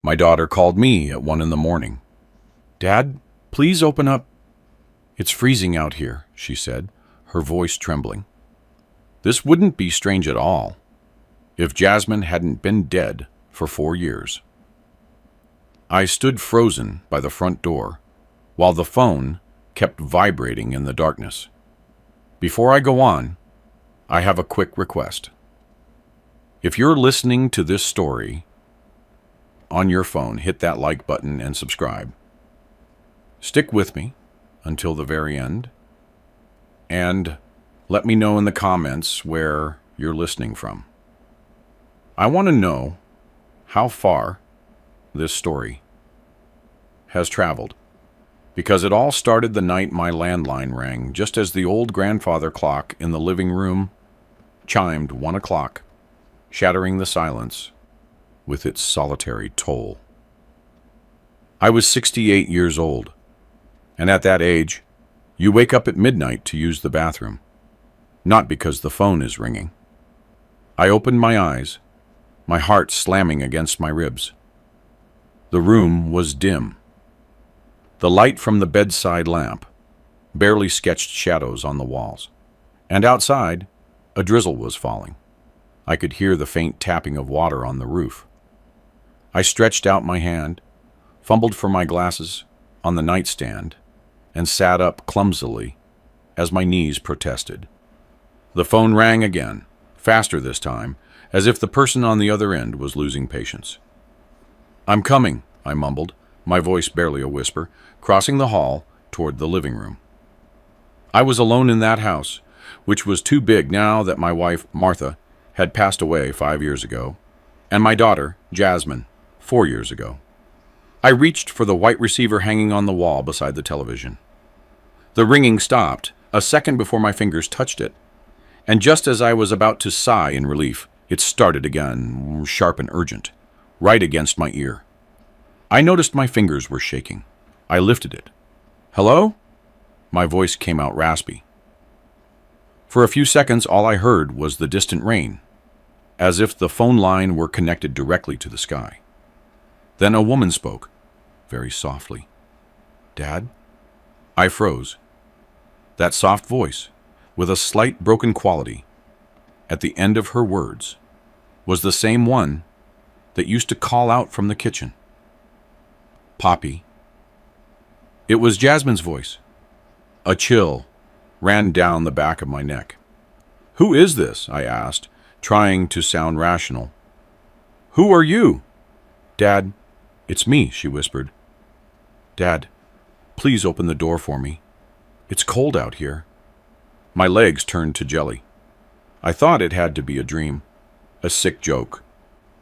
My daughter called me at 1 in the morning. "Dad, please open up. It's freezing out here," she said, her voice trembling. This wouldn't be strange at all if Jasmine hadn't been dead for 4 years. I stood frozen by the front door while the phone kept vibrating in the darkness. Before I go on, I have a quick request. If you're listening to this story on your phone, hit that like button and subscribe. Stick with me until the very end, and let me know in the comments where you're listening from. I want to know how far this story has traveled, because it all started the night my landline rang, just as the old grandfather clock in the living room chimed 1 o'clock, shattering the silence with its solitary toll. I was 68 years old, and at that age, you wake up at midnight to use the bathroom, not because the phone is ringing. I opened my eyes, my heart slamming against my ribs. The room was dim. The light from the bedside lamp barely sketched shadows on the walls, and outside, a drizzle was falling. I could hear the faint tapping of water on the roof. I stretched out my hand, fumbled for my glasses on the nightstand, and sat up clumsily as my knees protested. The phone rang again, faster this time, as if the person on the other end was losing patience. "I'm coming," I mumbled, my voice barely a whisper, crossing the hall toward the living room. I was alone in that house, which was too big now that my wife, Martha, had passed away 5 years ago, and my daughter, Jasmine, 4 years ago. I reached for the white receiver hanging on the wall beside the television. The ringing stopped a second before my fingers touched it, and just as I was about to sigh in relief, it started again, sharp and urgent, right against my ear. I noticed my fingers were shaking. I lifted it. "Hello?" My voice came out raspy. For a few seconds, all I heard was the distant rain, as if the phone line were connected directly to the sky. Then a woman spoke, very softly. "Dad?" I froze. That soft voice, with a slight broken quality at the end of her words, was the same one that used to call out from the kitchen. "Poppy." It was Jasmine's voice. A chill ran down the back of my neck. "Who is this?" I asked, trying to sound rational. "Who are you?" "Dad, it's me," she whispered. "Dad, please open the door for me. It's cold out here." My legs turned to jelly. I thought it had to be a dream, a sick joke,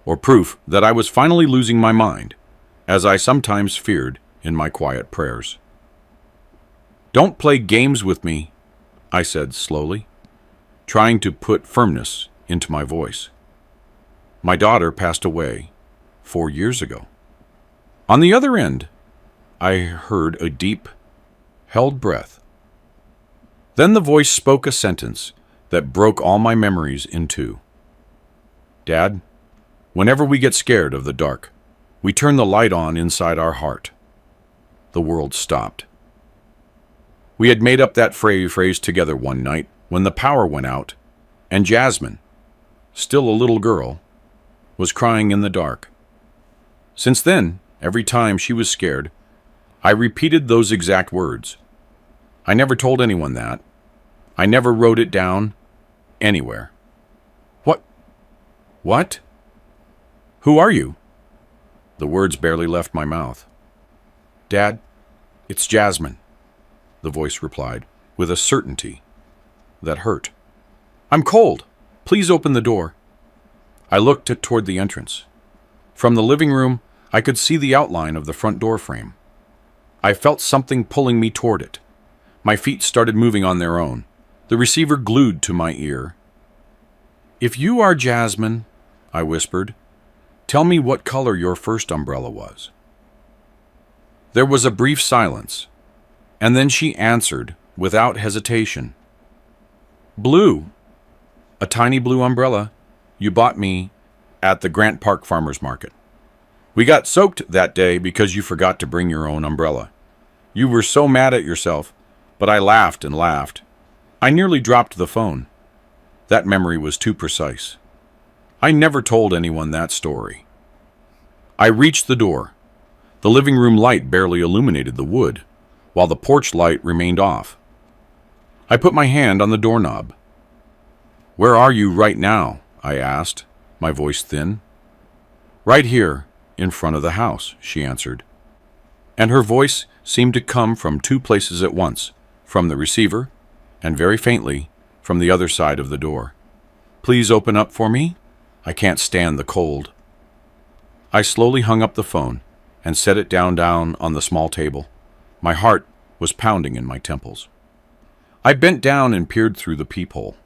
or proof that I was finally losing my mind, as I sometimes feared in my quiet prayers. "Don't play games with me," I said slowly, trying to put firmness into my voice. My daughter passed away 4 years ago. On the other end, I heard a deep, held breath. Then the voice spoke a sentence that broke all my memories in two. "Dad, whenever we get scared of the dark, we turn the light on inside our heart." The world stopped. We had made up that phrase together one night when the power went out, and Jasmine, still a little girl, was crying in the dark. Since then, every time she was scared, I repeated those exact words. I never told anyone that. I never wrote it down anywhere. What? Who are you?" The words barely left my mouth. "Dad, it's Jasmine," the voice replied, with a certainty that hurt. "I'm cold. Please open the door." I looked toward the entrance. From the living room, I could see the outline of the front door frame. I felt something pulling me toward it. My feet started moving on their own, the receiver glued to my ear. "If you are Jasmine," I whispered, "tell me what color your first umbrella was." There was a brief silence, and then she answered without hesitation. "Blue. A tiny blue umbrella you bought me at the Grant Park Farmers Market." We got soaked that day because you forgot to bring your own umbrella. You were so mad at yourself, but I laughed and laughed. I nearly dropped the phone. That memory was too precise. I never told anyone that story. I reached the door. The living room light barely illuminated the wood, while the porch light remained off. I put my hand on the doorknob. "Where are you right now?" I asked, my voice thin. "Right here, in front of the house," she answered. And her voice seemed to come from two places at once, from the receiver, and very faintly, from the other side of the door. "Please open up for me? I can't stand the cold." I slowly hung up the phone and set it down on the small table. My heart was pounding in my temples. I bent down and peered through the peephole.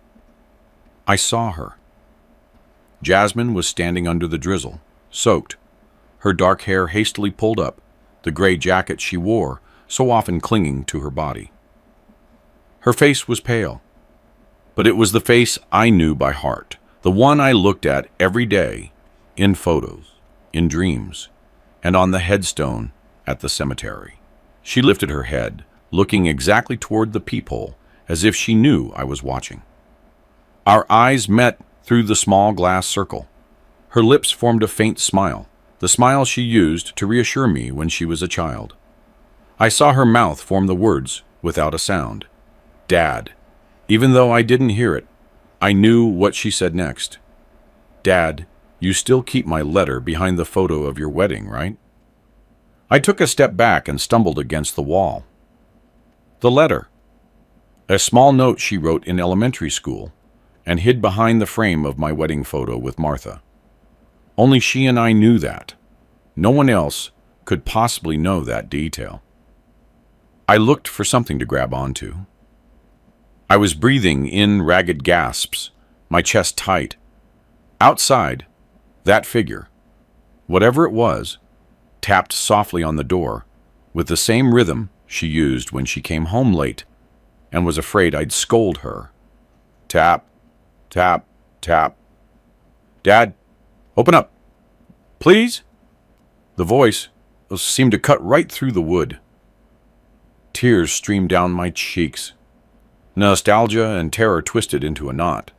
I saw her. Jasmine was standing under the drizzle, soaked, her dark hair hastily pulled up, the gray jacket she wore so often clinging to her body. Her face was pale, but it was the face I knew by heart, the one I looked at every day, in photos, in dreams, and on the headstone at the cemetery. She lifted her head, looking exactly toward the peephole, as if she knew I was watching. Our eyes met through the small glass circle. Her lips formed a faint smile, the smile she used to reassure me when she was a child. I saw her mouth form the words without a sound. "Dad." Even though I didn't hear it, I knew what she said next. "Dad, you still keep my letter behind the photo of your wedding, right?" I took a step back and stumbled against the wall. The letter. A small note she wrote in elementary school and hid behind the frame of my wedding photo with Martha. Only she and I knew that. No one else could possibly know that detail. I looked for something to grab onto. I was breathing in ragged gasps, my chest tight. Outside, that figure, whatever it was, tapped softly on the door with the same rhythm she used when she came home late and was afraid I'd scold her. Tap, tap, tap. "Dad, open up. Please?" The voice seemed to cut right through the wood. Tears streamed down my cheeks. Nostalgia and terror twisted into a knot.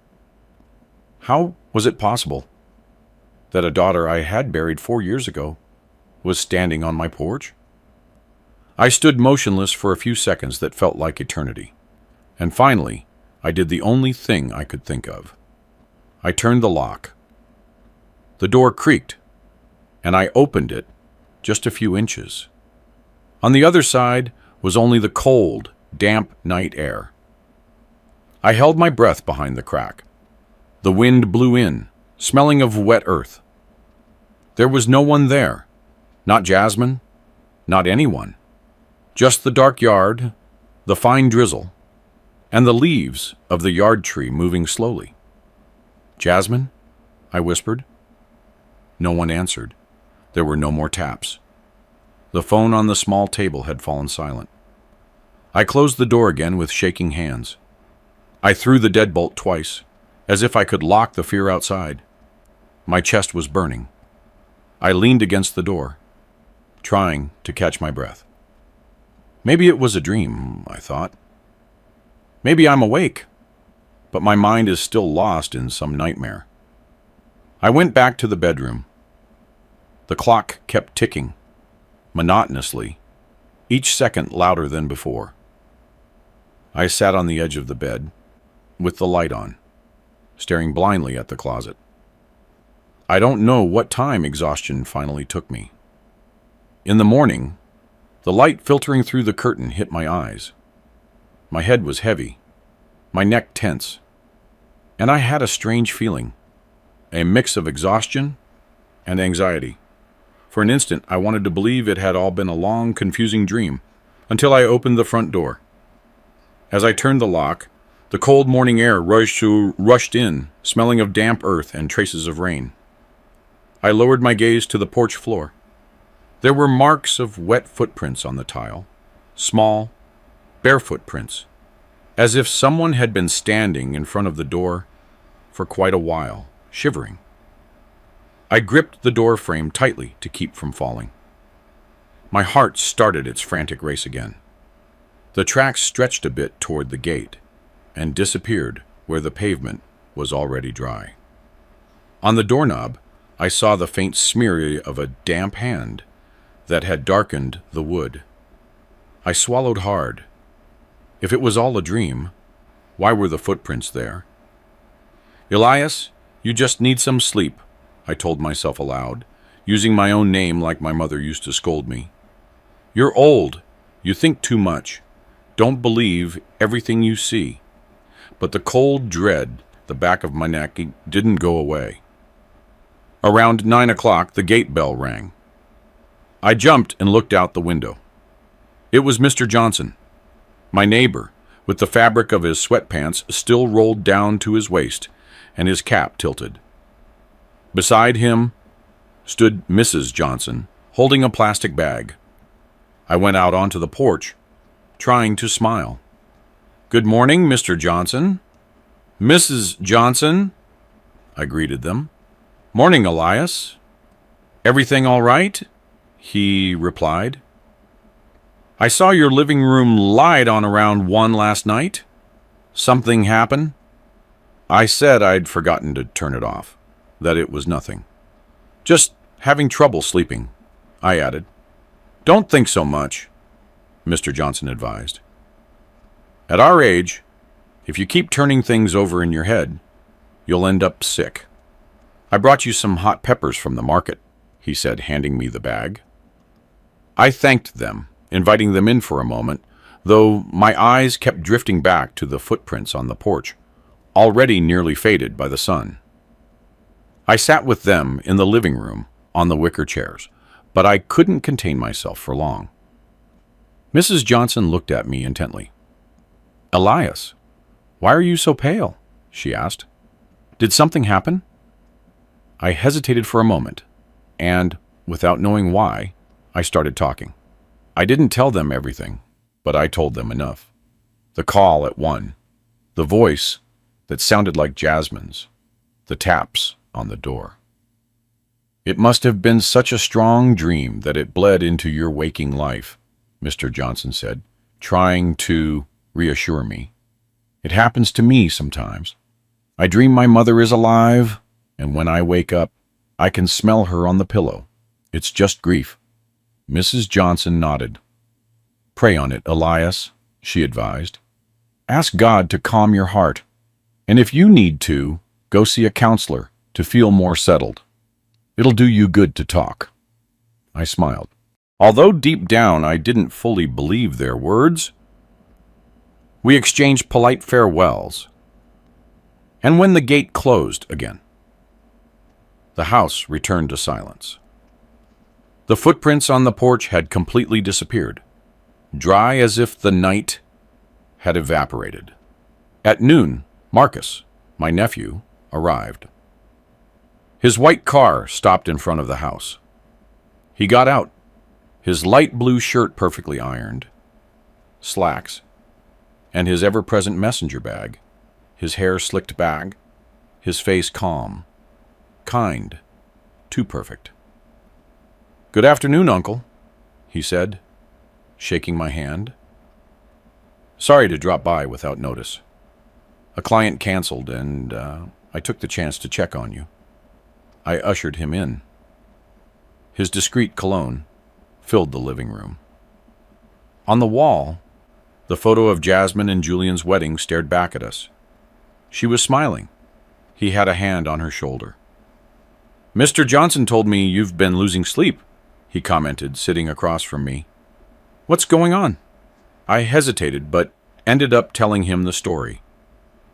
How was it possible that a daughter I had buried 4 years ago was standing on my porch? I stood motionless for a few seconds that felt like eternity, and finally I did the only thing I could think of. I turned the lock. The door creaked, and I opened it just a few inches. On the other side was only the cold, damp night air. I held my breath behind the crack. The wind blew in, smelling of wet earth. There was no one there. Not Jasmine, not anyone. Just the dark yard, the fine drizzle, and the leaves of the yard tree moving slowly. "Jasmine?" I whispered. No one answered. There were no more taps. The phone on the small table had fallen silent. I closed the door again with shaking hands. I threw the deadbolt twice, as if I could lock the fear outside. My chest was burning. I leaned against the door, trying to catch my breath. Maybe it was a dream, I thought. Maybe I'm awake, but my mind is still lost in some nightmare. I went back to the bedroom. The clock kept ticking, monotonously, each second louder than before. I sat on the edge of the bed, with the light on, staring blindly at the closet. I don't know what time exhaustion finally took me. In the morning, the light filtering through the curtain hit my eyes. My head was heavy, my neck tense, and I had a strange feeling, a mix of exhaustion and anxiety. For an instant, I wanted to believe it had all been a long, confusing dream, until I opened the front door. As I turned the lock, the cold morning air rushed in, smelling of damp earth and traces of rain. I lowered my gaze to the porch floor. There were marks of wet footprints on the tile, small, bare footprints, as if someone had been standing in front of the door for quite a while, shivering. I gripped the door frame tightly to keep from falling. My heart started its frantic race again. The tracks stretched a bit toward the gate and disappeared where the pavement was already dry. On the doorknob, I saw the faint smear of a damp hand that had darkened the wood. I swallowed hard. If it was all a dream, why were the footprints there? "Elias, you just need some sleep," I told myself aloud, using my own name like my mother used to scold me. "You're old. You think too much. Don't believe everything you see." But the cold dread, the back of my neck, didn't go away. Around 9 o'clock, the gate bell rang. I jumped and looked out the window. It was Mr. Johnson, my neighbor, with the fabric of his sweatpants still rolled down to his waist and his cap tilted. Beside him stood Mrs. Johnson, holding a plastic bag. I went out onto the porch, trying to smile. "Good morning, Mr. Johnson." "Mrs. Johnson," I greeted them. "Morning, Elias." "Everything all right?" he replied. "I saw your living room light on around 1 last night. Something happen?" I said I'd forgotten to turn it off, that it was nothing. "Just having trouble sleeping," I added. "Don't think so much," Mr. Johnson advised. "At our age, if you keep turning things over in your head, you'll end up sick. I brought you some hot peppers from the market," he said, handing me the bag. I thanked them, inviting them in for a moment, though my eyes kept drifting back to the footprints on the porch, already nearly faded by the sun. I sat with them in the living room on the wicker chairs, but I couldn't contain myself for long. Mrs. Johnson looked at me intently. "Elias, why are you so pale?" she asked. "Did something happen?" I hesitated for a moment, and, without knowing why, I started talking. I didn't tell them everything, but I told them enough. The call at 1, the voice that sounded like Jasmine's, the taps on the door. "It must have been such a strong dream that it bled into your waking life," Mr. Johnson said, trying to reassure me. "It happens to me sometimes. I dream my mother is alive, and when I wake up, I can smell her on the pillow. It's just grief." Mrs. Johnson nodded. "Pray on it, Elias," she advised. "Ask God to calm your heart, and if you need to, go see a counselor to feel more settled. It'll do you good to talk." I smiled. Although deep down I didn't fully believe their words, we exchanged polite farewells. And when the gate closed again, the house returned to silence. The footprints on the porch had completely disappeared, dry as if the night had evaporated. At noon, Marcus, my nephew, arrived. His white car stopped in front of the house. He got out, his light blue shirt perfectly ironed, slacks, and his ever-present messenger bag, his hair slicked back, his face calm, kind, too perfect. "Good afternoon, Uncle," he said, shaking my hand. "Sorry to drop by without notice. A client canceled, and I took the chance to check on you." I ushered him in. His discreet cologne filled the living room. On the wall, the photo of Jasmine and Julian's wedding stared back at us. She was smiling. He had a hand on her shoulder. "Mr. Johnson told me you've been losing sleep," he commented, sitting across from me. "What's going on?" I hesitated, but ended up telling him the story,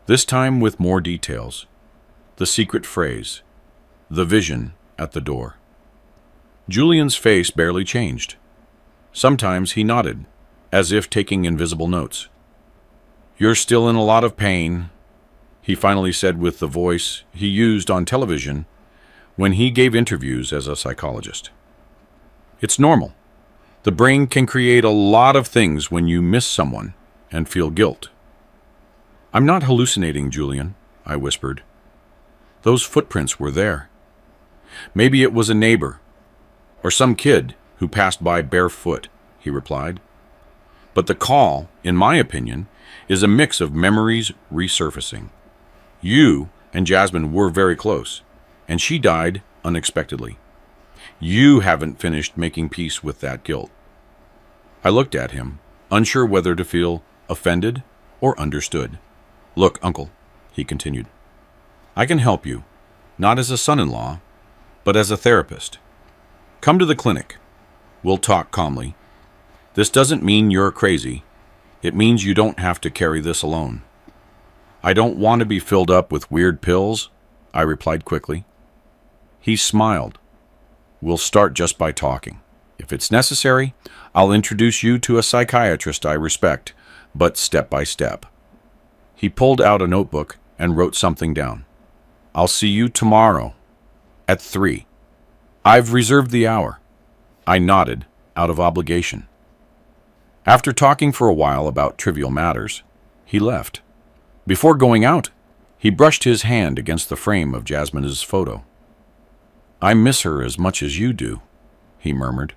this time with more details. The secret phrase, the vision at the door. Julian's face barely changed. Sometimes he nodded, as if taking invisible notes. "You're still in a lot of pain," he finally said with the voice he used on television when he gave interviews as a psychologist. "It's normal. The brain can create a lot of things when you miss someone and feel guilt." "I'm not hallucinating, Julian," I whispered. "Those footprints were there. Maybe it was a neighbor, or some kid who passed by barefoot, he replied. But the call, in my opinion, is a mix of memories resurfacing. You and Jasmine were very close, and she died unexpectedly. You haven't finished making peace with that guilt. I looked at him, unsure whether to feel offended or understood. Look, Uncle, he continued, I can help you, not as a son-in-law, but as a therapist. Come to the clinic. We'll talk calmly. This doesn't mean you're crazy. It means you don't have to carry this alone. I don't want to be filled up with weird pills, I replied quickly. He smiled. We'll start just by talking. If it's necessary, I'll introduce you to a psychiatrist I respect, but step by step. He pulled out a notebook and wrote something down. I'll see you tomorrow at 3. I've reserved the hour. I nodded, out of obligation. After talking for a while about trivial matters, he left. Before going out, he brushed his hand against the frame of Jasmine's photo. I miss her as much as you do, he murmured.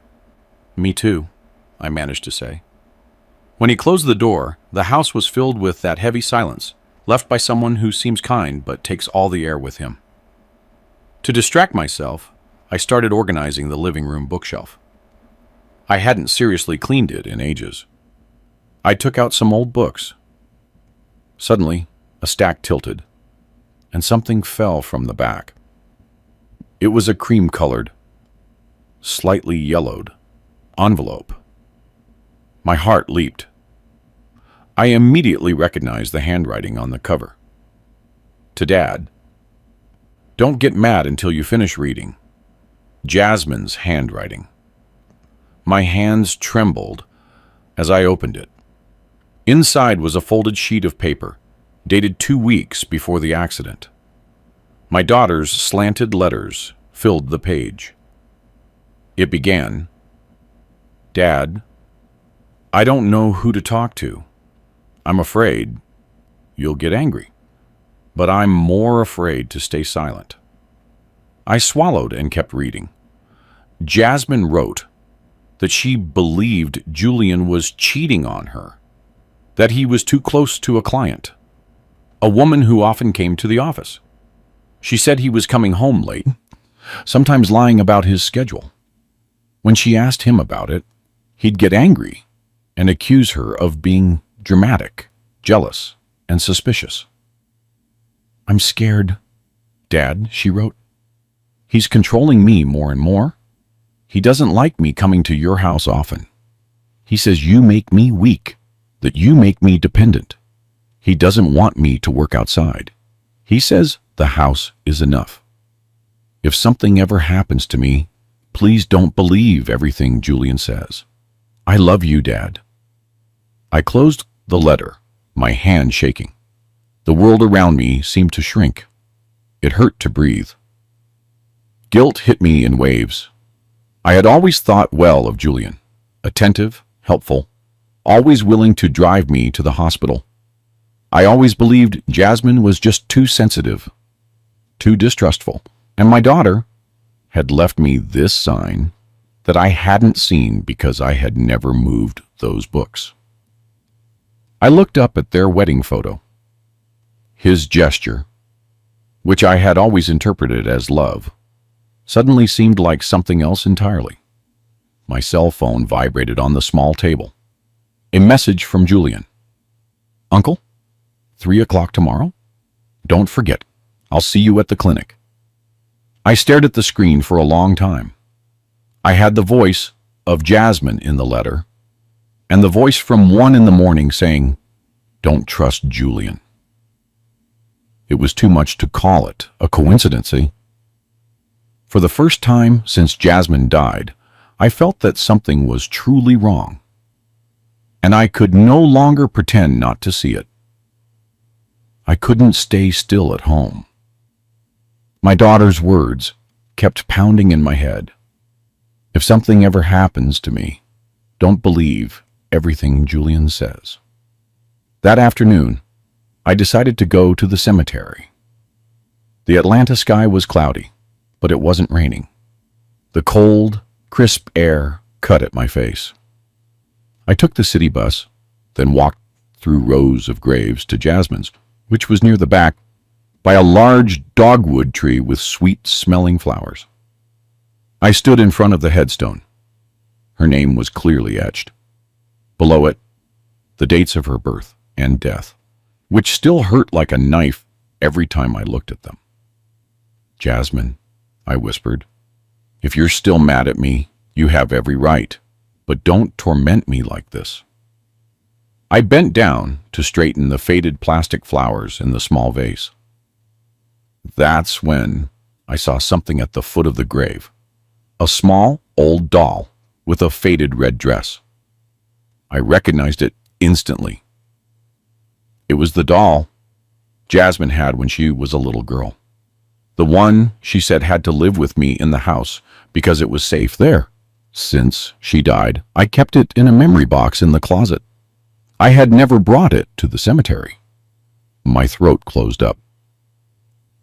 Me too, I managed to say. When he closed the door, the house was filled with that heavy silence, left by someone who seems kind but takes all the air with him. To distract myself, I started organizing the living room bookshelf. I hadn't seriously cleaned it in ages. I took out some old books. Suddenly, a stack tilted, and something fell from the back. It was a cream-colored, slightly yellowed envelope. My heart leaped. I immediately recognized the handwriting on the cover. To Dad. Don't get mad until you finish reading. Jasmine's handwriting. My hands trembled as I opened it. Inside was a folded sheet of paper, dated 2 weeks before the accident. My daughter's slanted letters filled the page. It began, Dad, I don't know who to talk to. I'm afraid you'll get angry, but I'm more afraid to stay silent. I swallowed and kept reading. Jasmine wrote that she believed Julian was cheating on her, that he was too close to a client, a woman who often came to the office. She said he was coming home late, sometimes lying about his schedule. When she asked him about it, he'd get angry and accuse her of being dramatic, jealous, and suspicious. I'm scared, Dad, she wrote. He's controlling me more and more. He doesn't like me coming to your house often. He says you make me weak, that you make me dependent. He doesn't want me to work outside. He says the house is enough. If something ever happens to me, please don't believe everything Julian says. I love you, Dad. I closed the letter, my hand shaking. The world around me seemed to shrink. It hurt to breathe. Guilt hit me in waves. I had always thought well of Julian, attentive, helpful, always willing to drive me to the hospital. I always believed Jasmine was just too sensitive, too distrustful, and my daughter had left me this sign that I hadn't seen because I had never moved those books. I looked up at their wedding photo. His gesture, which I had always interpreted as love, suddenly seemed like something else entirely. My cell phone vibrated on the small table. A message from Julian. Uncle, 3 o'clock tomorrow? Don't forget, I'll see you at the clinic. I stared at the screen for a long time. I had the voice of Jasmine in the letter, and the voice from 1 in the morning saying, don't trust Julian. It was too much to call it a coincidence. For the first time since Jasmine died, I felt that something was truly wrong, and I could no longer pretend not to see it. I couldn't stay still at home. My daughter's words kept pounding in my head. If something ever happens to me, don't believe everything Julian says. That afternoon, I decided to go to the cemetery. The Atlanta sky was cloudy, but it wasn't raining. The cold, crisp air cut at my face. I took the city bus, then walked through rows of graves to Jasmine's, which was near the back, by a large dogwood tree with sweet-smelling flowers. I stood in front of the headstone. Her name was clearly etched. Below it, the dates of her birth and death, which still hurt like a knife every time I looked at them. "Jasmine," I whispered, "if you're still mad at me, you have every right, but don't torment me like this." I bent down to straighten the faded plastic flowers in the small vase. That's when I saw something at the foot of the grave. A small, old doll with a faded red dress. I recognized it instantly. It was the doll Jasmine had when she was a little girl. The one she said had to live with me in the house because it was safe there. Since she died, I kept it in a memory box in the closet. I had never brought it to the cemetery. My throat closed up.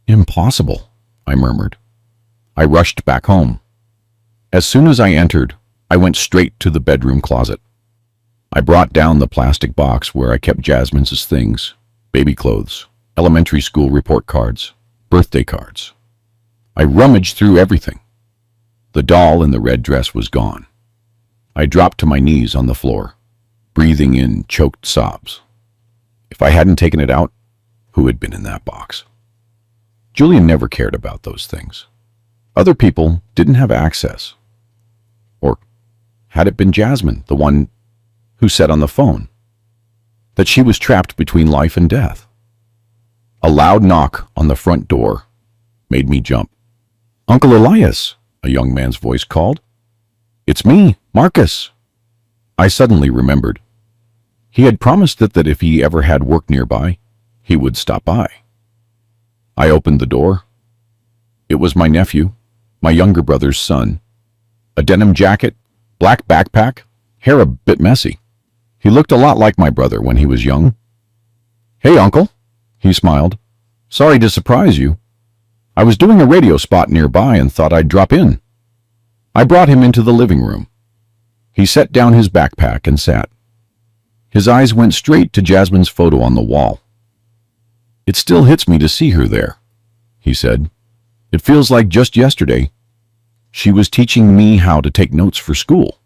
"Impossible," I murmured. I rushed back home. As soon as I entered, I went straight to the bedroom closet. I brought down the plastic box where I kept Jasmine's things, baby clothes, elementary school report cards, birthday cards. I rummaged through everything. The doll in the red dress was gone. I dropped to my knees on the floor, breathing in choked sobs. If I hadn't taken it out, who had been in that box? Julian never cared about those things. Other people didn't have access. Or had it been Jasmine, the one who said on the phone that she was trapped between life and death? A loud knock on the front door made me jump. "Uncle Elias," a young man's voice called. "It's me, Marcus." I suddenly remembered. He had promised that if he ever had work nearby, he would stop by. I opened the door. It was my nephew, my younger brother's son. A denim jacket, black backpack, hair a bit messy. He looked a lot like my brother when he was young. "Hey, Uncle," he smiled. "Sorry to surprise you. I was doing a radio spot nearby and thought I'd drop in." I brought him into the living room. He set down his backpack and sat. His eyes went straight to Jasmine's photo on the wall. "It still hits me to see her there," he said. "It feels like just yesterday. She was teaching me how to take notes for school."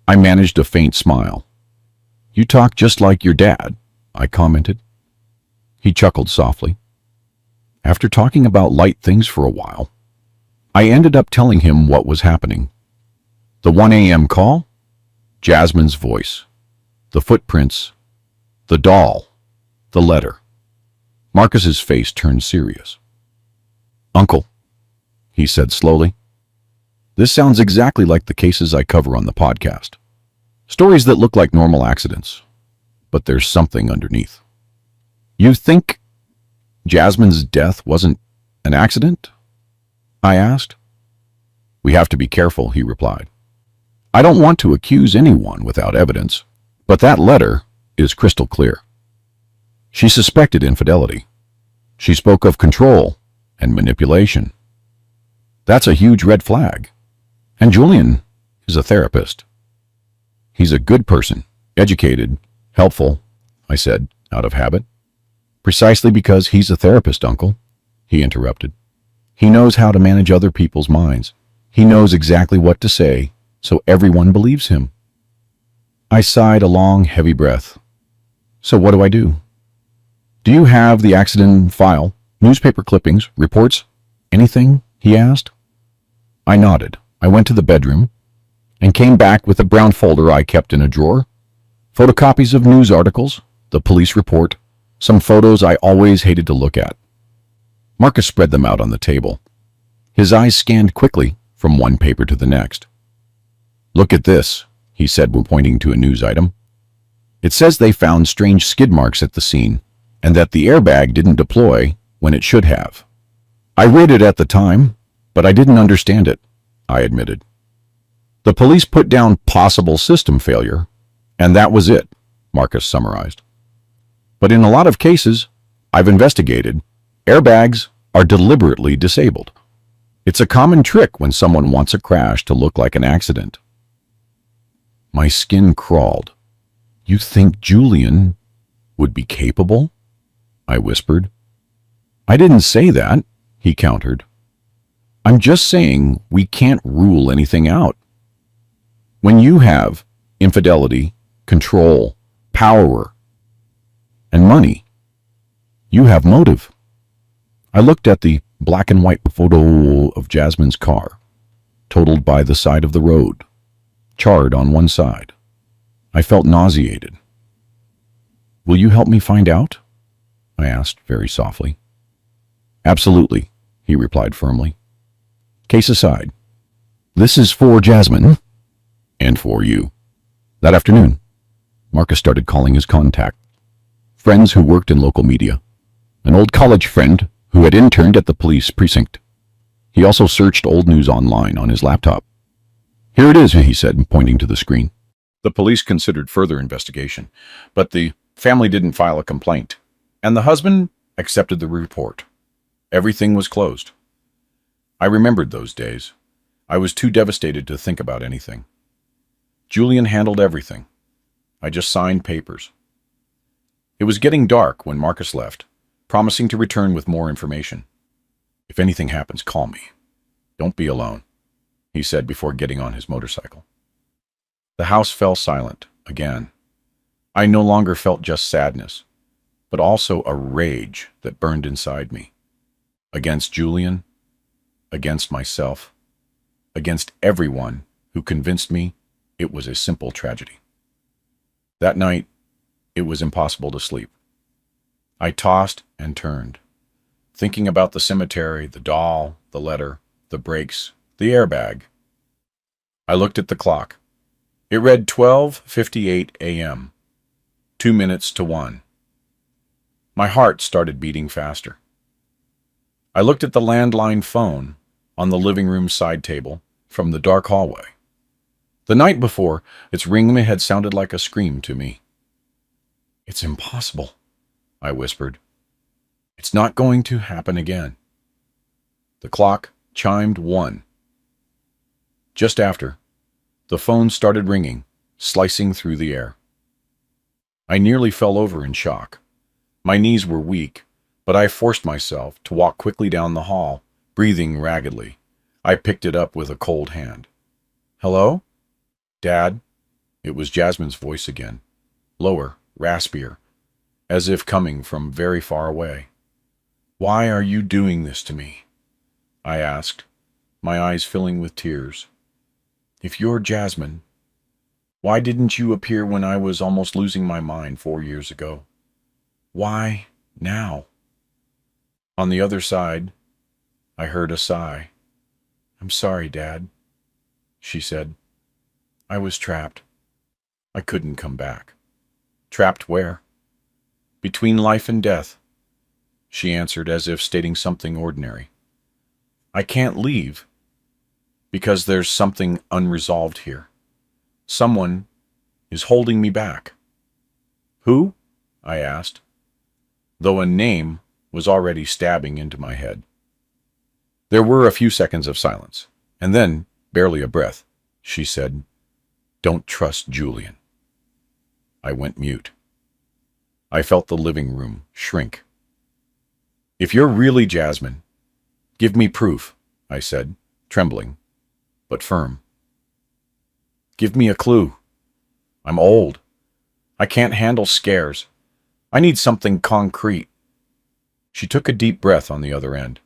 I managed a faint smile. "You talk just like your dad," I commented. He chuckled softly. After talking about light things for a while, I ended up telling him what was happening. The 1 a.m. call, Jasmine's voice, the footprints, the doll, the letter. Marcus's face turned serious. "Uncle," he said slowly, "this sounds exactly like the cases I cover on the podcast. Stories that look like normal accidents, but there's something underneath." "You think Jasmine's death wasn't an accident?" I asked. "We have to be careful," he replied. "I don't want to accuse anyone without evidence, but that letter is crystal clear. She suspected infidelity. She spoke of control and manipulation. That's a huge red flag. And Julian is a therapist. He's a good person, educated, helpful," I said, out of habit. "Precisely because he's a therapist, Uncle," he interrupted. "He knows how to manage other people's minds. He knows exactly what to say, so everyone believes him." I sighed a long, heavy breath. "So what do I do?" "Do you have the accident file, newspaper clippings, reports, anything?" he asked. I nodded. I went to the bedroom and came back with a brown folder I kept in a drawer. Photocopies of news articles, the police report, some photos I always hated to look at. Marcus spread them out on the table. His eyes scanned quickly from one paper to the next. "Look at this," he said when pointing to a news item. "It says they found strange skid marks at the scene and that the airbag didn't deploy when it should have." I read it at the time, but I didn't understand it, I admitted. "The police put down possible system failure, and that was it," Marcus summarized. "But in a lot of cases I've investigated, airbags are deliberately disabled." It's a common trick when someone wants a crash to look like an accident. My skin crawled. You think Julian would be capable? I whispered. I didn't say that, he countered. I'm just saying we can't rule anything out. When you have infidelity, control, power, and money, you have motive. I looked at the black and white photo of Jasmine's car, totaled by the side of the road, charred on one side. I felt nauseated. Will you help me find out? I asked very softly. Absolutely, he replied firmly. Case aside, this is for Jasmine and for you. That afternoon, Marcus started calling his contact, friends who worked in local media, an old college friend who had interned at the police precinct. He also searched old news online on his laptop. Here it is, he said, pointing to the screen. The police considered further investigation, but the family didn't file a complaint, and the husband accepted the report. Everything was closed. I remembered those days. I was too devastated to think about anything. Julian handled everything. I just signed papers. It was getting dark when Marcus left, promising to return with more information. If anything happens, call me. Don't be alone, he said before getting on his motorcycle. The house fell silent again. I no longer felt just sadness, but also a rage that burned inside me. Against Julian, against myself, against everyone who convinced me it was a simple tragedy. That night, it was impossible to sleep. I tossed and turned, thinking about the cemetery, the doll, the letter, the brakes, the airbag. I looked at the clock. It read 12:58 a.m., 2 minutes to 1. My heart started beating faster. I looked at the landline phone on the living room side table from the dark hallway. The night before, its ring had sounded like a scream to me. It's impossible, I whispered. It's not going to happen again. The clock chimed 1. Just after, the phone started ringing, slicing through the air. I nearly fell over in shock. My knees were weak, but I forced myself to walk quickly down the hall, breathing raggedly. I picked it up with a cold hand. Hello? Dad? It was Jasmine's voice again, lower, raspier, as if coming from very far away. Why are you doing this to me? I asked, my eyes filling with tears. If you're Jasmine, why didn't you appear when I was almost losing my mind 4 years ago? Why now? On the other side, I heard a sigh. I'm sorry, Dad, she said. I was trapped. I couldn't come back. Trapped where? Between life and death, she answered as if stating something ordinary. I can't leave because there's something unresolved here. Someone is holding me back. Who? I asked, though a name was already stabbing into my head. There were a few seconds of silence, and then, barely a breath, she said, Don't trust Julian. I went mute. I felt the living room shrink. If you're really Jasmine, give me proof, I said, trembling, but firm. Give me a clue. I'm old. I can't handle scares. I need something concrete. She took a deep breath on the other end.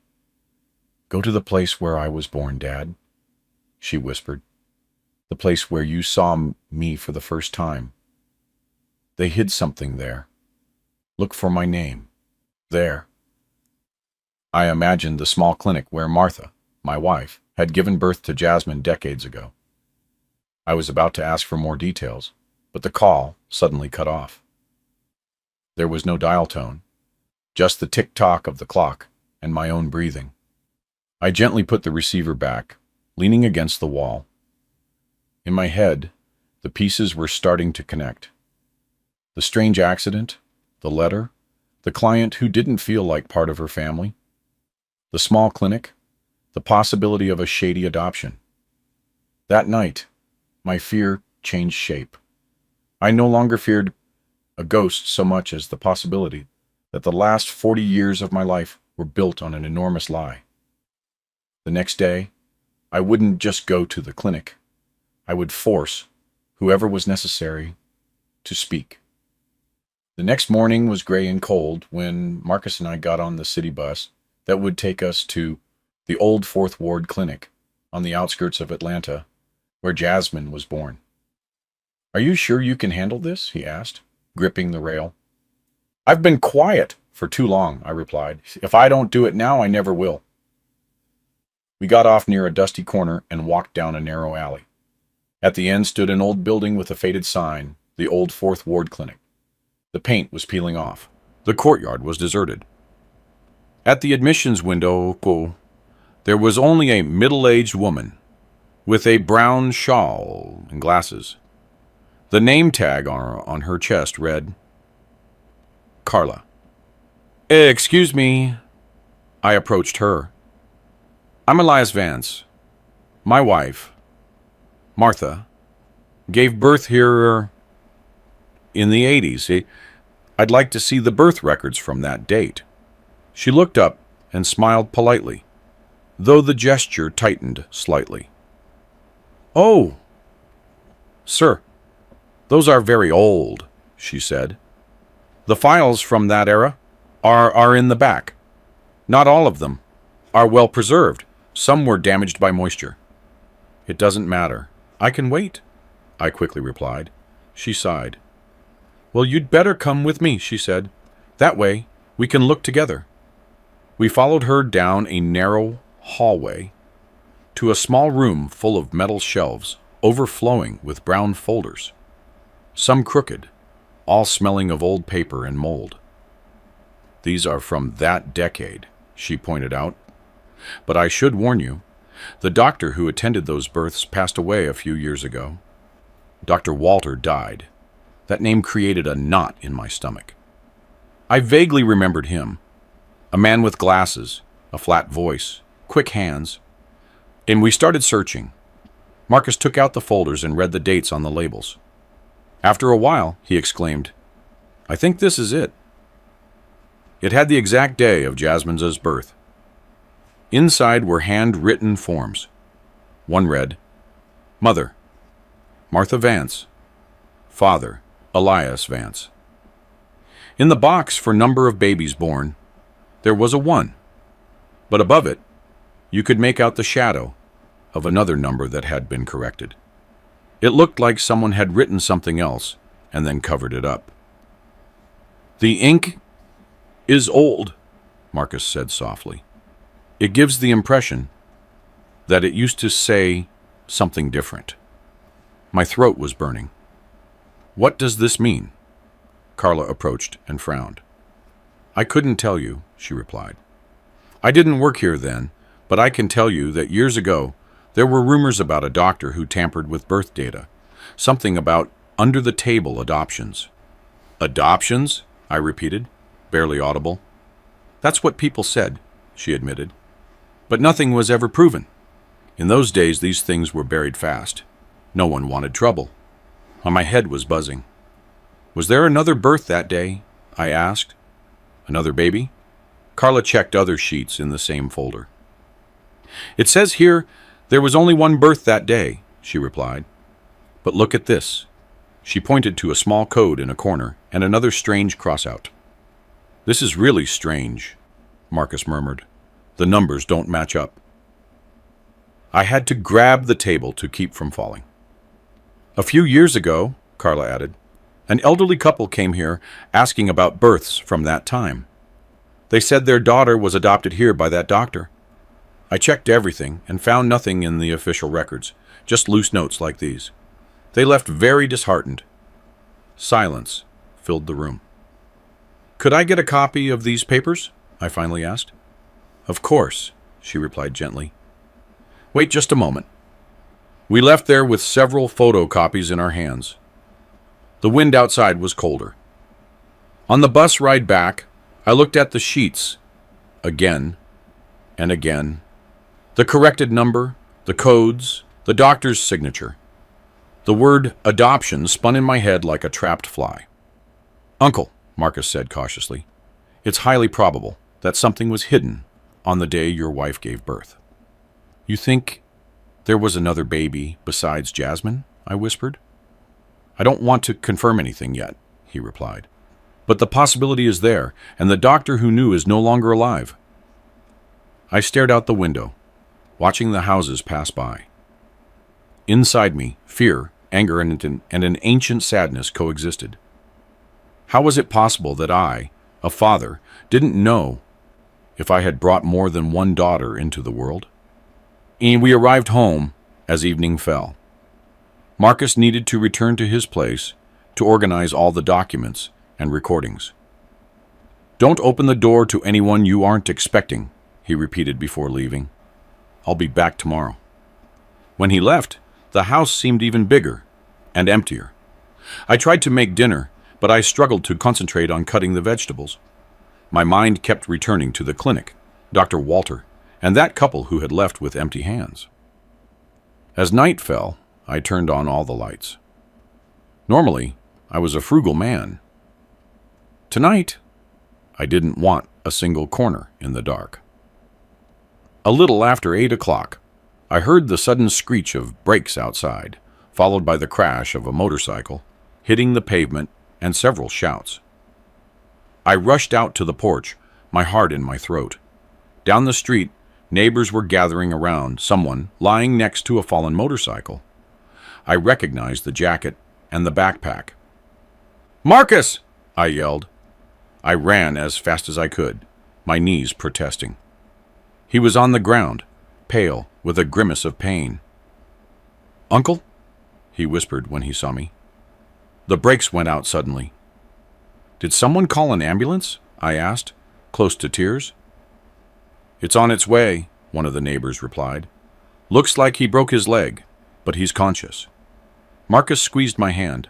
Go to the place where I was born, Dad, she whispered. The place where you saw me for the first time. They hid something there. Look for my name. There. I imagined the small clinic where Martha, my wife, had given birth to Jasmine decades ago. I was about to ask for more details, but the call suddenly cut off. There was no dial tone, just the tick-tock of the clock and my own breathing. I gently put the receiver back, leaning against the wall. In my head, the pieces were starting to connect. The strange accident, the letter, the client who didn't feel like part of her family, the small clinic, the possibility of a shady adoption. That night, my fear changed shape. I no longer feared a ghost so much as the possibility that the last 40 years of my life were built on an enormous lie. The next day, I wouldn't just go to the clinic. I would force whoever was necessary to speak. The next morning was gray and cold when Marcus and I got on the city bus that would take us to the old Fourth Ward Clinic on the outskirts of Atlanta, where Jasmine was born. "Are you sure you can handle this?" he asked, gripping the rail. "I've been quiet for too long," I replied. "If I don't do it now, I never will." We got off near a dusty corner and walked down a narrow alley. At the end stood an old building with a faded sign, the old Fourth Ward Clinic. The paint was peeling off. The courtyard was deserted. At the admissions window, there was only a middle-aged woman with a brown shawl and glasses. The name tag on her chest read, Carla. "Excuse me." I approached her. "I'm Elias Vance. My wife, Martha, gave birth here in the 80s. I'd like to see the birth records from that date." She looked up and smiled politely, though the gesture tightened slightly. "Oh, sir, those are very old," she said. "The files from that era are in the back. Not all of them are well preserved. Some were damaged by moisture." "It doesn't matter. I can wait," I quickly replied. She sighed. "Well, you'd better come with me," she said. "That way we can look together." We followed her down a narrow hallway to a small room full of metal shelves, overflowing with brown folders, some crooked, all smelling of old paper and mold. "These are from that decade," she pointed out. "But I should warn you, the doctor who attended those births passed away a few years ago. Dr. Walter died." That name created a knot in my stomach. I vaguely remembered him. A man with glasses, a flat voice, quick hands. And we started searching. Marcus took out the folders and read the dates on the labels. After a while, he exclaimed, "I think this is it." It had the exact day of Jasmine's birth. Inside were handwritten forms. One read, "Mother, Martha Vance. Father, Elias Vance." In the box for number of babies born, there was a 1, but above it, you could make out the shadow of another number that had been corrected. It looked like someone had written something else and then covered it up. "The ink is old," Marcus said softly. "It gives the impression that it used to say something different." My throat was burning. "What does this mean?" Carla approached and frowned. "I couldn't tell you," she replied. "I didn't work here then, but I can tell you that years ago there were rumors about a doctor who tampered with birth data, something about under-the-table adoptions." "Adoptions?" I repeated, barely audible. "That's what people said," she admitted. "But nothing was ever proven. In those days, these things were buried fast. No one wanted trouble." My head was buzzing. "Was there another birth that day?" I asked. "Another baby?" Carla checked other sheets in the same folder. "It says here there was only one birth that day," she replied. "But look at this." She pointed to a small code in a corner and another strange crossout. "This is really strange," Marcus murmured. "The numbers don't match up." I had to grab the table to keep from falling. "A few years ago," Carla added, "an elderly couple came here asking about births from that time. They said their daughter was adopted here by that doctor. I checked everything and found nothing in the official records, just loose notes like these. They left very disheartened." Silence filled the room. "Could I get a copy of these papers?" I finally asked. "Of course," she replied gently. "Wait just a moment." We left there with several photocopies in our hands. The wind outside was colder. On the bus ride back, I looked at the sheets again and again The corrected number, the codes, the doctor's signature. The word adoption spun in my head like a trapped fly. "Uncle," Marcus said cautiously, "it's highly probable that something was hidden on the day your wife gave birth." "You think there was another baby besides Jasmine?" I whispered. "I don't want to confirm anything yet," he replied. "But the possibility is there, and the doctor who knew is no longer alive." I stared out the window, watching the houses pass by. Inside me, fear, anger, and an ancient sadness coexisted. How was it possible that I, a father, didn't know if I had brought more than one daughter into the world? And we arrived home as evening fell. Marcus needed to return to his place to organize all the documents and recordings. "Don't open the door to anyone you aren't expecting," he repeated before leaving. "I'll be back tomorrow." When he left, the house seemed even bigger and emptier. I tried to make dinner, but I struggled to concentrate on cutting the vegetables. My mind kept returning to the clinic, Dr. Walter, and that couple who had left with empty hands. As night fell, I turned on all the lights. Normally, I was a frugal man. Tonight, I didn't want a single corner in the dark. A little after 8 o'clock, I heard the sudden screech of brakes outside, followed by the crash of a motorcycle, hitting the pavement, and several shouts. I rushed out to the porch, my heart in my throat. Down the street, neighbors were gathering around someone lying next to a fallen motorcycle. I recognized the jacket and the backpack. "Marcus!" I yelled. I ran as fast as I could, my knees protesting. He was on the ground, pale, with a grimace of pain. "Uncle?" he whispered when he saw me. The brakes went out suddenly. "Did someone call an ambulance?" I asked, close to tears. "It's on its way," one of the neighbors replied. "Looks like he broke his leg, but he's conscious." Marcus squeezed my hand.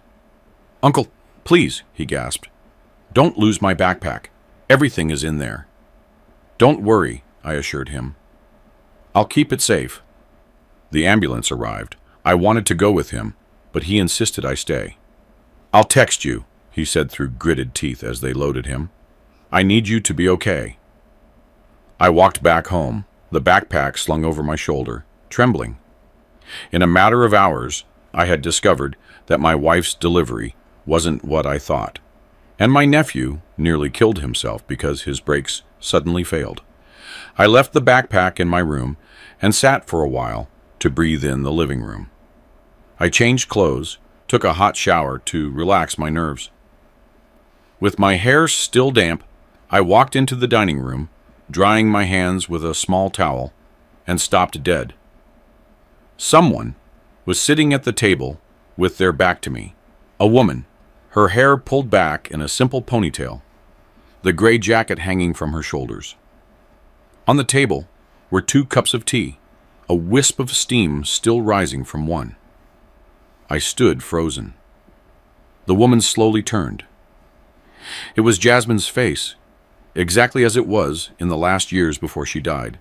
"Uncle, please," he gasped. "Don't lose my backpack. Everything is in there." "Don't worry," I assured him. "I'll keep it safe." The ambulance arrived. I wanted to go with him, but he insisted I stay. "I'll text you," he said through gritted teeth as they loaded him. "I need you to be okay." I walked back home, the backpack slung over my shoulder, trembling. In a matter of hours, I had discovered that my wife's delivery wasn't what I thought, and my nephew nearly killed himself because his brakes suddenly failed. I left the backpack in my room and sat for a while to breathe in the living room. I changed clothes, took a hot shower to relax my nerves. With my hair still damp, I walked into the dining room, drying my hands with a small towel, and stopped dead. Someone was sitting at the table with their back to me. A woman, her hair pulled back in a simple ponytail, the gray jacket hanging from her shoulders. On the table were 2 cups of tea, a wisp of steam still rising from one. I stood frozen. The woman slowly turned. It was Jasmine's face, exactly as it was in the last years before she died.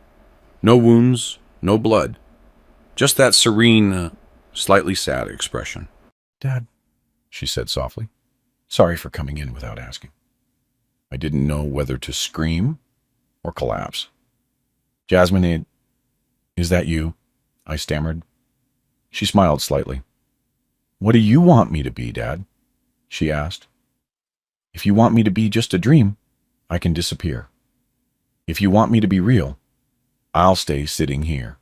No wounds, no blood, just that serene, slightly sad expression. "Dad," she said softly, "sorry for coming in without asking." I didn't know whether to scream or collapse. "Jasmine, is that you?" I stammered. She smiled slightly. "What do you want me to be, Dad?" she asked. "If you want me to be just a dream, I can disappear. If you want me to be real, I'll stay sitting here."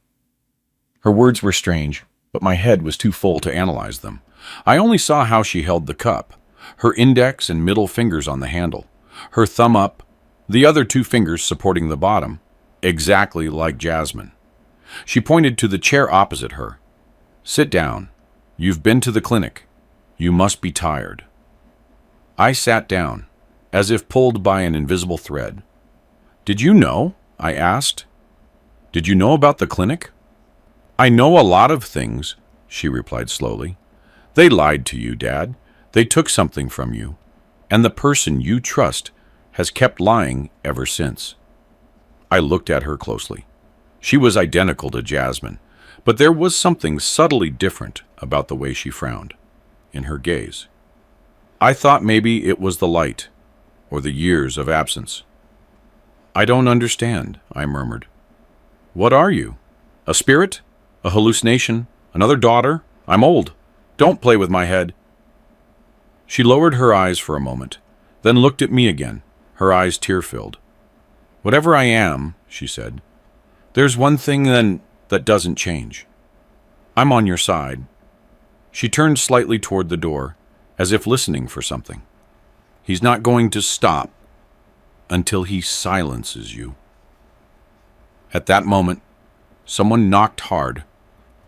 Her words were strange, but my head was too full to analyze them. I only saw how she held the cup, her index and middle fingers on the handle, her thumb up, the other 2 fingers supporting the bottom, exactly like Jasmine. She pointed to the chair opposite her. "Sit down. You've been to the clinic. You must be tired." I sat down, as if pulled by an invisible thread. "Did you know?" I asked. "Did you know about the clinic?" "I know a lot of things," she replied slowly. "They lied to you, Dad. They took something from you. And the person you trust has kept lying ever since." I looked at her closely. She was identical to Jasmine, but there was something subtly different about the way she frowned, in her gaze. I thought maybe it was the light, or the years of absence. "I don't understand," I murmured. "What are you? A spirit? A hallucination? Another daughter? I'm old. Don't play with my head." She lowered her eyes for a moment, then looked at me again, her eyes tear-filled. "Whatever I am," she said, "there's one thing then that doesn't change. I'm on your side." She turned slightly toward the door, as if listening for something. "He's not going to stop until he silences you." At that moment, someone knocked hard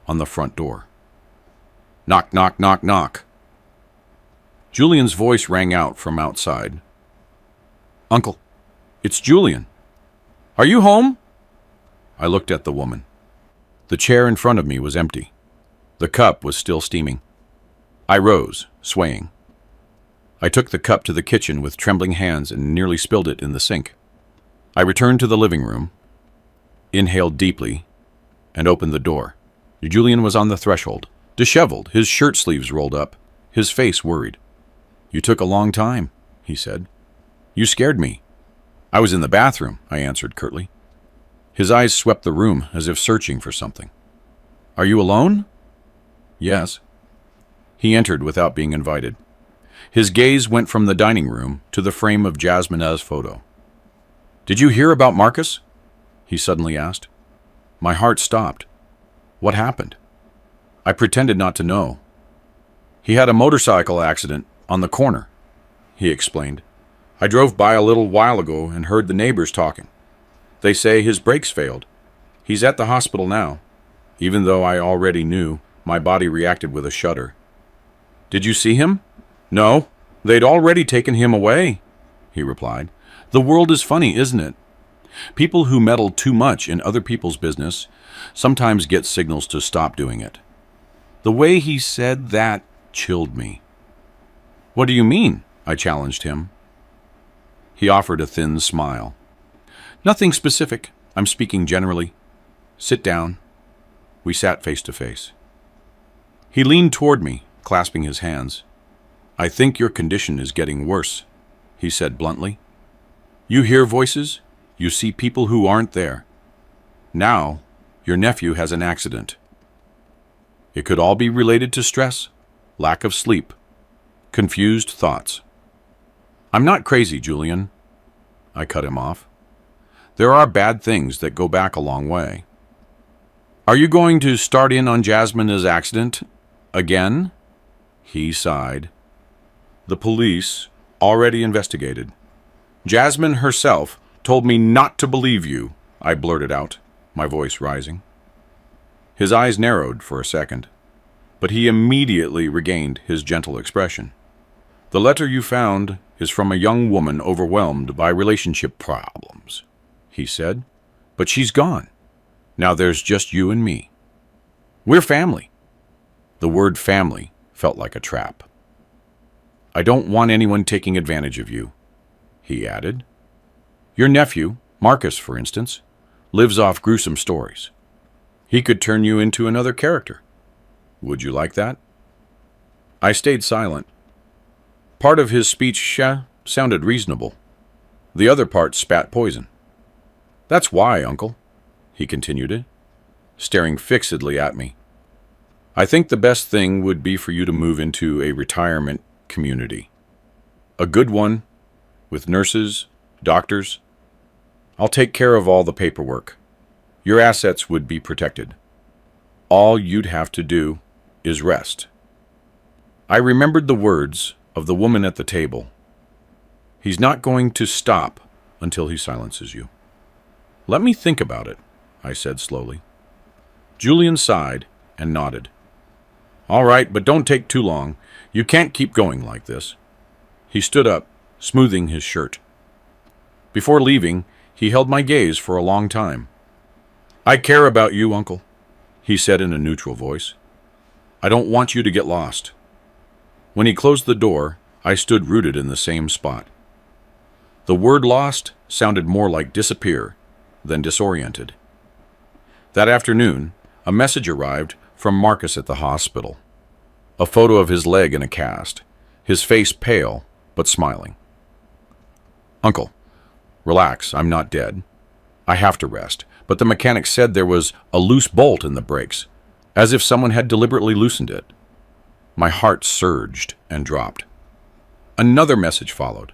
on the front door. Knock, knock, knock, knock. Julian's voice rang out from outside. "Uncle, it's Julian. Are you home?" I looked at the woman. The chair in front of me was empty. The cup was still steaming. I rose, swaying. I took the cup to the kitchen with trembling hands and nearly spilled it in the sink. I returned to the living room, inhaled deeply, and opened the door. Julian was on the threshold, disheveled, his shirt sleeves rolled up, his face worried. "You took a long time," he said. "You scared me." "I was in the bathroom," I answered curtly. His eyes swept the room as if searching for something. "Are you alone?" "Yes." He entered without being invited. His gaze went from the dining room to the frame of Jasmina's photo. "Did you hear about Marcus?" he suddenly asked. My heart stopped. What happened? I pretended not to know. "He had a motorcycle accident on the corner," he explained. "I drove by a little while ago and heard the neighbors talking. They say his brakes failed. He's at the hospital now." Even though I already knew, my body reacted with a shudder. "Did you see him?" "No, they'd already taken him away," he replied. "The world is funny, isn't it? People who meddle too much in other people's business sometimes get signals to stop doing it." The way he said that chilled me. "What do you mean?" I challenged him. He offered a thin smile. "Nothing specific. I'm speaking generally. Sit down." We sat face to face. He leaned toward me, clasping his hands. "I think your condition is getting worse," he said bluntly. "You hear voices. You see people who aren't there. Now, your nephew has an accident. It could all be related to stress, lack of sleep, confused thoughts." "I'm not crazy, Julian." I cut him off. "There are bad things that go back a long way." "Are you going to start in on Jasmina's accident again?" He sighed. "The police already investigated. Jasmine herself told me not to believe you," I blurted out, my voice rising. His eyes narrowed for a second, but he immediately regained his gentle expression. "The letter you found is from a young woman overwhelmed by relationship problems," he said. "But she's gone. Now there's just you and me. We're family." The word family felt like a trap. "I don't want anyone taking advantage of you," he added. "Your nephew, Marcus, for instance, lives off gruesome stories. He could turn you into another character. Would you like that?" I stayed silent. Part of his speech sounded reasonable. The other part spat poison. "That's why, Uncle," he continued it, staring fixedly at me. "I think the best thing would be for you to move into a retirement community. A good one, with nurses, doctors. I'll take care of all the paperwork. Your assets would be protected. All you'd have to do is rest." I remembered the words of the woman at the table. "He's not going to stop until he silences you." "Let me think about it," I said slowly. Julian sighed and nodded. "All right, but don't take too long. You can't keep going like this." He stood up, smoothing his shirt. Before leaving, he held my gaze for a long time. "I care about you, Uncle," he said in a neutral voice. "I don't want you to get lost." When he closed the door, I stood rooted in the same spot. The word lost sounded more like disappear than disoriented. That afternoon, a message arrived from Marcus at the hospital. A photo of his leg in a cast, his face pale but smiling. "Uncle, relax, I'm not dead. I have to rest, but the mechanic said there was a loose bolt in the brakes, as if someone had deliberately loosened it." My heart surged and dropped. Another message followed.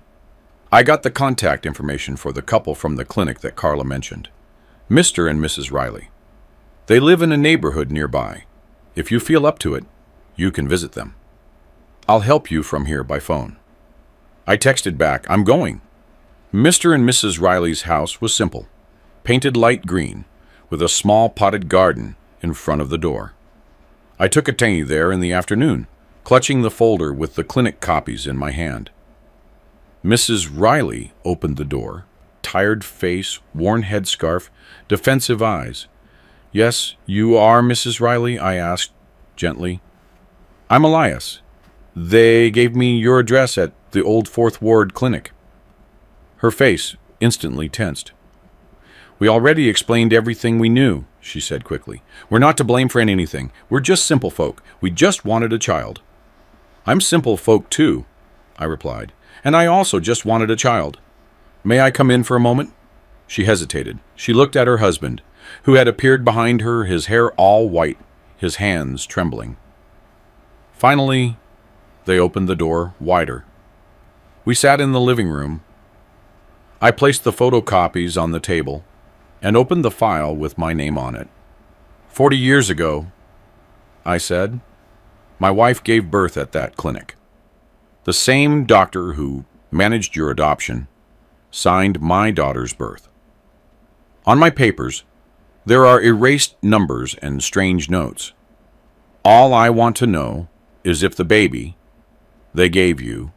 "I got the contact information for the couple from the clinic that Carla mentioned. Mr. and Mrs. Riley. They live in a neighborhood nearby. If you feel up to it, you can visit them. I'll help you from here by phone." I texted back, "I'm going." Mr. and Mrs. Riley's house was simple, painted light green, with a small potted garden in front of the door. I took a Tangy there in the afternoon, clutching the folder with the clinic copies in my hand. Mrs. Riley opened the door, tired face, worn headscarf, defensive eyes. "Yes, you are Mrs. Riley?" I asked gently. "I'm Elias. They gave me your address at the old Fourth Ward clinic." Her face instantly tensed. "We already explained everything we knew," she said quickly. "We're not to blame for anything. We're just simple folk. We just wanted a child." "I'm simple folk too," I replied, "and I also just wanted a child. May I come in for a moment?" She hesitated. She looked at her husband, who had appeared behind her, his hair all white, his hands trembling. Finally, they opened the door wider. We sat in the living room. I placed the photocopies on the table and opened the file with my name on it. 40 years ago, I said, my wife gave birth at that clinic. The same doctor who managed your adoption signed my daughter's birth. On my papers, there are erased numbers and strange notes. All I want to know is if the baby they gave you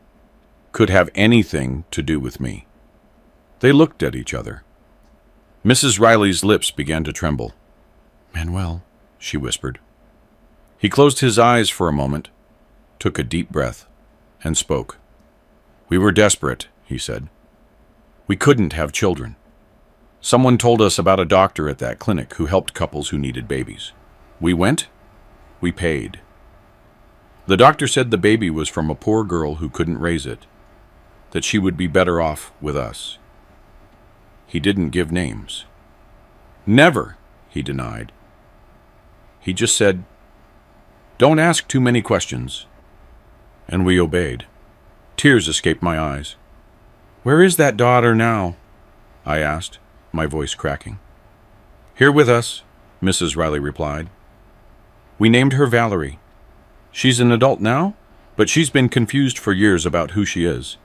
could have anything to do with me. They looked at each other. Mrs. Riley's lips began to tremble. "Manuel," she whispered. He closed his eyes for a moment, took a deep breath, and spoke. "We were desperate," he said. "We couldn't have children. Someone told us about a doctor at that clinic who helped couples who needed babies. We went. We paid. The doctor said the baby was from a poor girl who couldn't raise it, that she would be better off with us. He didn't give names. Never, he denied. He just said, 'Don't ask too many questions.' And we obeyed. Tears escaped my eyes. 'Where is that daughter now?' I asked, my voice cracking. 'Here with us,' Mrs. Riley replied. 'We named her Valerie. She's an adult now, but she's been confused for years about who she is.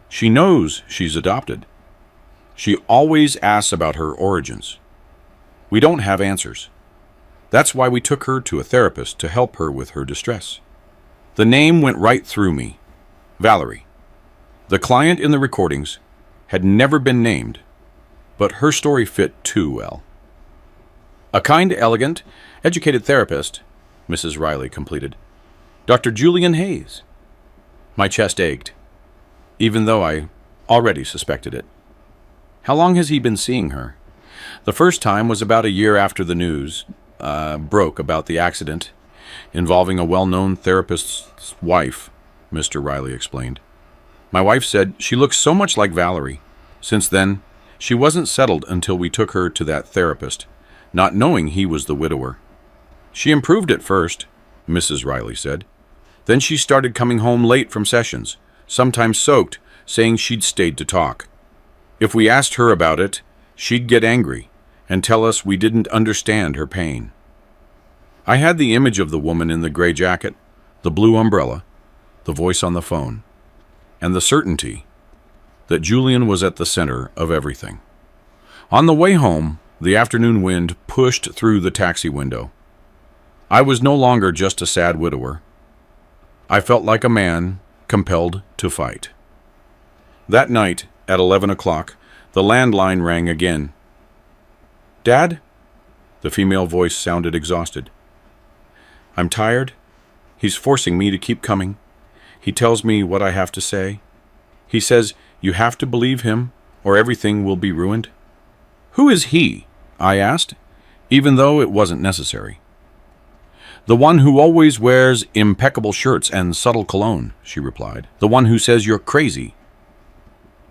She knows she's adopted. She always asks about her origins. We don't have answers. That's why we took her to a therapist to help her with her distress.' The name went right through me. Valerie. The client in the recordings had never been named, but her story fit too well. 'A kind, elegant, educated therapist,' Mrs. Riley completed. 'Dr. Julian Hayes.' My chest ached, even though I already suspected it. 'How long has he been seeing her?' 'The first time was about a year after the news broke about the accident involving a well-known therapist's wife,' Mr. Riley explained. 'My wife said she looks so much like Valerie. Since then, she wasn't settled until we took her to that therapist, not knowing he was the widower. She improved at first,' Mrs. Riley said. 'Then she started coming home late from sessions, sometimes soaked, saying she'd stayed to talk. If we asked her about it, she'd get angry and tell us we didn't understand her pain.' I had the image of the woman in the gray jacket, the blue umbrella, the voice on the phone, and the certainty that Julian was at the center of everything. On the way home, the afternoon wind pushed through the taxi window. I was no longer just a sad widower. I felt like a man compelled to fight. That night, at 11 o'clock, the landline rang again. 'Dad?' The female voice sounded exhausted. 'I'm tired. He's forcing me to keep coming. He tells me what I have to say. He says you have to believe him or everything will be ruined.' 'Who is he?' I asked. even though it wasn't necessary. "The one who always wears impeccable shirts and subtle cologne," she replied. "The one who says you're crazy."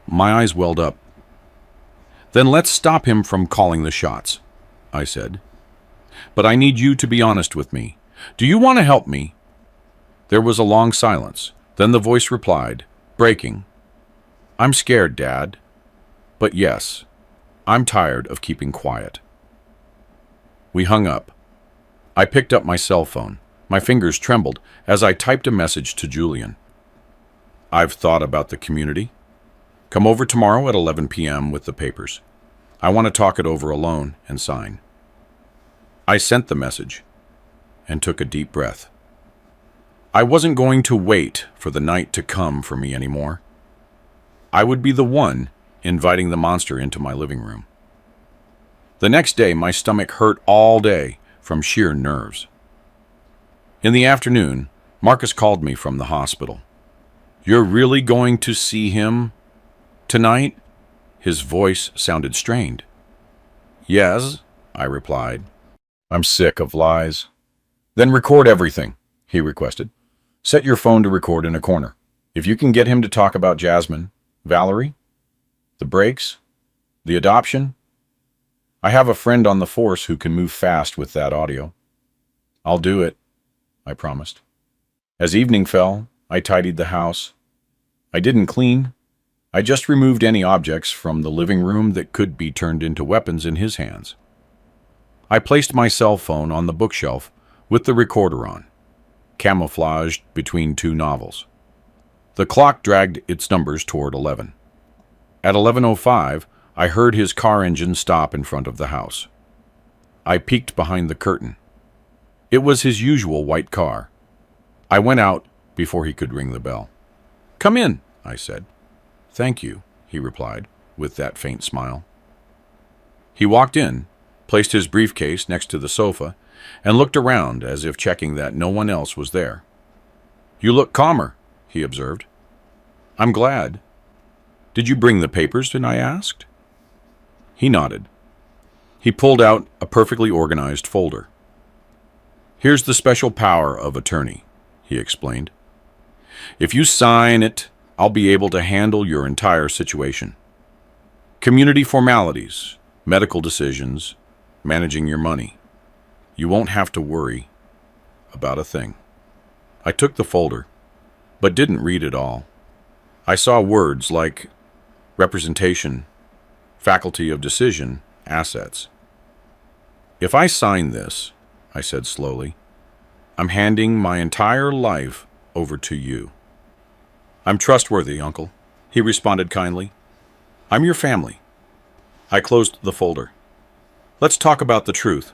My eyes welled up. "Then let's stop him from calling the shots," I said. "But I need you to be honest with me. Do you want to help me?" There was a long silence. Then the voice replied, breaking. "I'm scared, Dad. But yes, I'm tired of keeping quiet." We hung up. I picked up my cell phone. My fingers trembled as I typed a message to Julian. "I've thought about the community. Come over tomorrow at 11 p.m. with the papers. I want to talk it over alone and sign." I sent the message and took a deep breath. I wasn't going to wait for the night to come for me anymore. I would be the one inviting the monster into my living room. The next day, my stomach hurt all day from sheer nerves. In the afternoon, Marcus called me from the hospital. "You're really going to see him tonight?" His voice sounded strained. "Yes," I replied. "I'm sick of lies." "Then record everything," he requested. "Set your phone to record in a corner. If you can get him to talk about Jasmine, Valerie, the breaks, the adoption, I have a friend on the force who can move fast with that audio." "I'll do it," I promised. As evening fell, I tidied the house. I didn't clean. I just removed any objects from the living room that could be turned into weapons in his hands. I placed my cell phone on the bookshelf with the recorder on, camouflaged between two novels. The clock dragged its numbers toward 11. At 11:05, I heard his car engine stop in front of the house. I peeked behind the curtain. It was his usual white car. I went out before he could ring the bell. "Come in," I said. "Thank you," he replied, with that faint smile. He walked in, placed his briefcase next to the sofa, and looked around as if checking that no one else was there. "You look calmer," he observed. "I'm glad." "Did you bring the papers?" I asked. He nodded. He pulled out a perfectly organized folder. "Here's the special power of attorney," he explained. "If you sign it, I'll be able to handle your entire situation. Community formalities, medical decisions, managing your money. You won't have to worry about a thing." I took the folder, but didn't read it all. I saw words like representation, faculty of decision, assets. "If I sign this," I said slowly, "I'm handing my entire life over to you." "I'm trustworthy, Uncle," he responded kindly. "I'm your family." I closed the folder. "Let's talk about the truth.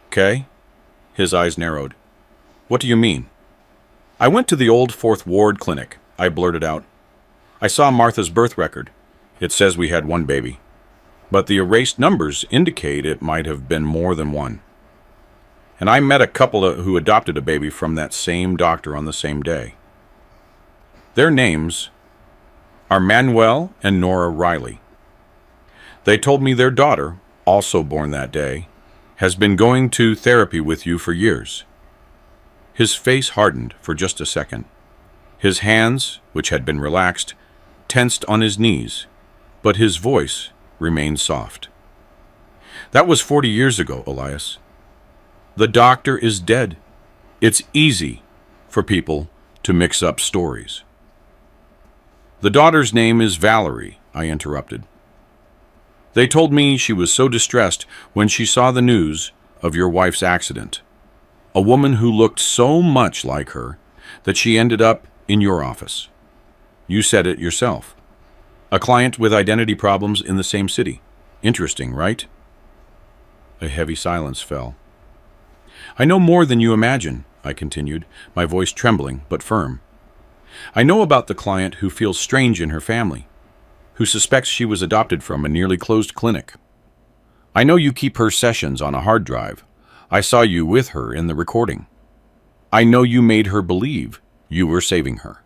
Okay?" His eyes narrowed. "What do you mean?" "I went to the old Fourth Ward clinic," I blurted out. "I saw Martha's birth record. It says we had one baby, but the erased numbers indicate it might have been more than one. And I met a couple who adopted a baby from that same doctor on the same day. Their names are Manuel and Nora Riley. They told me their daughter, also born that day, has been going to therapy with you for years." His face hardened for just a second. His hands, which had been relaxed, tensed on his knees, but his voice remained soft. "That was 40 years ago, Elias. The doctor is dead. It's easy for people to mix up stories." "The daughter's name is Valerie," I interrupted. "They told me she was so distressed when she saw the news of your wife's accident. A woman who looked so much like her that she ended up in your office. You said it yourself. A client with identity problems in the same city. Interesting, right?" A heavy silence fell. "I know more than you imagine," I continued, my voice trembling but firm. "I know about the client who feels strange in her family, who suspects she was adopted from a nearly closed clinic. I know you keep her sessions on a hard drive. I saw you with her in the recording. I know you made her believe you were saving her."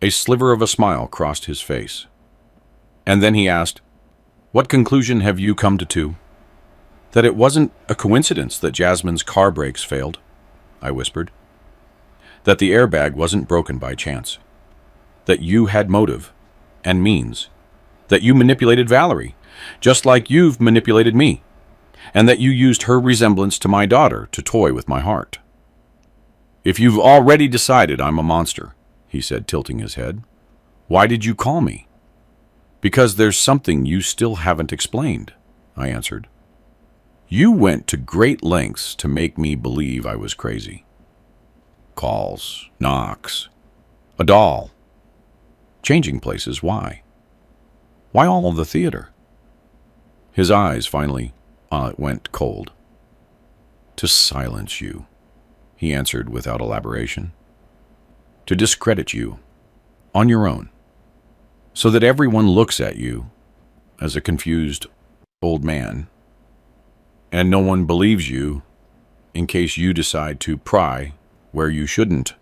A sliver of a smile crossed his face. And then he asked, "What conclusion have you come to?" That it wasn't a coincidence that Jasmine's car brakes failed, I whispered. That the airbag wasn't broken by chance. That you had motive and means. That you manipulated Valerie, just like you've manipulated me. And that you used her resemblance to my daughter to toy with my heart. If you've already decided I'm a monster, he said, tilting his head, why did you call me? Because there's something you still haven't explained, I answered. You went to great lengths to make me believe I was crazy. Calls, knocks, a doll. Changing places, why? Why all of the theater? His eyes finally went cold. To silence you, he answered without elaboration. To discredit you, on your own, so that everyone looks at you as a confused old man, and no one believes you in case you decide to pry where you shouldn't.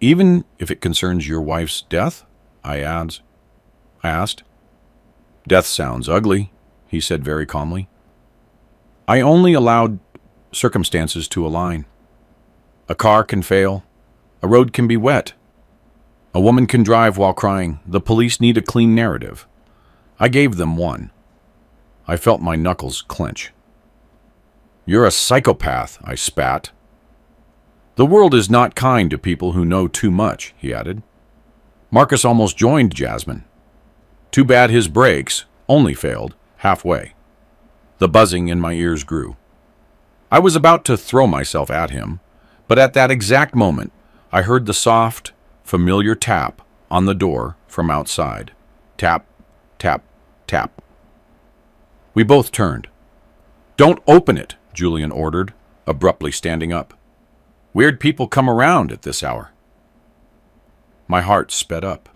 Even if it concerns your wife's death, I asked. Death sounds ugly, he said very calmly. I only allowed circumstances to align. A car can fail. A road can be wet. A woman can drive while crying. The police need a clean narrative. I gave them one. I felt my knuckles clench. You're a psychopath, I spat. The world is not kind to people who know too much, he added. Marcus almost joined Jasmine. Too bad his brakes only failed halfway. The buzzing in my ears grew. I was about to throw myself at him, but at that exact moment, I heard the soft, familiar tap on the door from outside. Tap, tap, tap. We both turned. Don't open it, Julian ordered, abruptly standing up. Weird people come around at this hour. My heart sped up.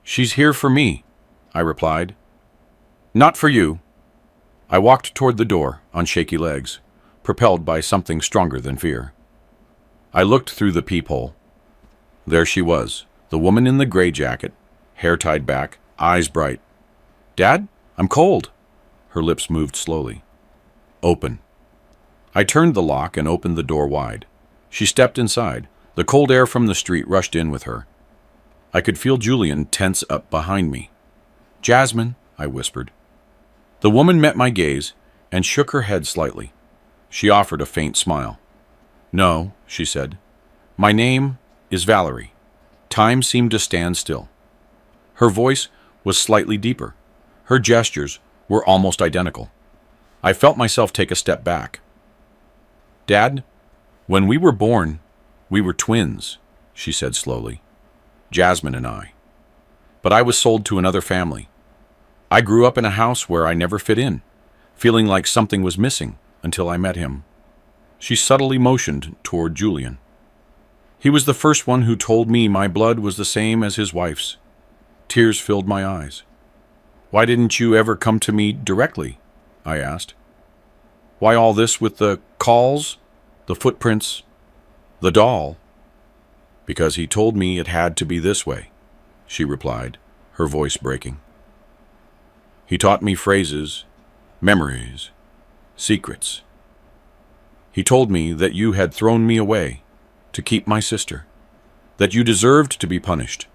She's here for me, I replied. Not for you. I walked toward the door on shaky legs, propelled by something stronger than fear. I looked through the peephole. There she was, the woman in the gray jacket, hair tied back, eyes bright. Dad, I'm cold. Her lips moved slowly. Open. I turned the lock and opened the door wide. She stepped inside. The cold air from the street rushed in with her. I could feel Julian tense up behind me. Jasmine, I whispered. The woman met my gaze and shook her head slightly. She offered a faint smile. No, she said. My name is Valerie. Time seemed to stand still. Her voice was slightly deeper. Her gestures were almost identical. I felt myself take a step back. Dad, when we were born, we were twins, she said slowly. Jasmine and I. But I was sold to another family. I grew up in a house where I never fit in, feeling like something was missing until I met him. She subtly motioned toward Julian. He was the first one who told me my blood was the same as his wife's. Tears filled my eyes. Why didn't you ever come to me directly? I asked. Why all this with the calls, the footprints, the doll? Because he told me it had to be this way, she replied, her voice breaking. He taught me phrases, memories, secrets. He told me that you had thrown me away to keep my sister, that you deserved to be punished,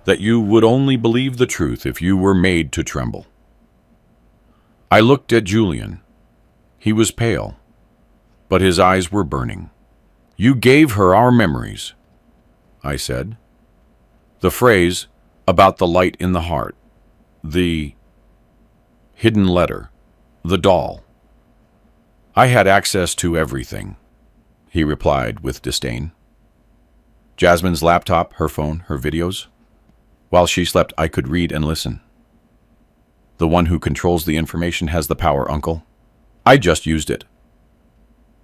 that you would only believe the truth if you were made to tremble. I looked at Julian. He was pale, but his eyes were burning. You gave her our memories, I said. The phrase about the light in the heart, the hidden letter, the doll. I had access to everything, he replied with disdain. Jasmine's laptop, her phone, her videos. While she slept, I could read and listen. The one who controls the information has the power, Uncle. I just used it.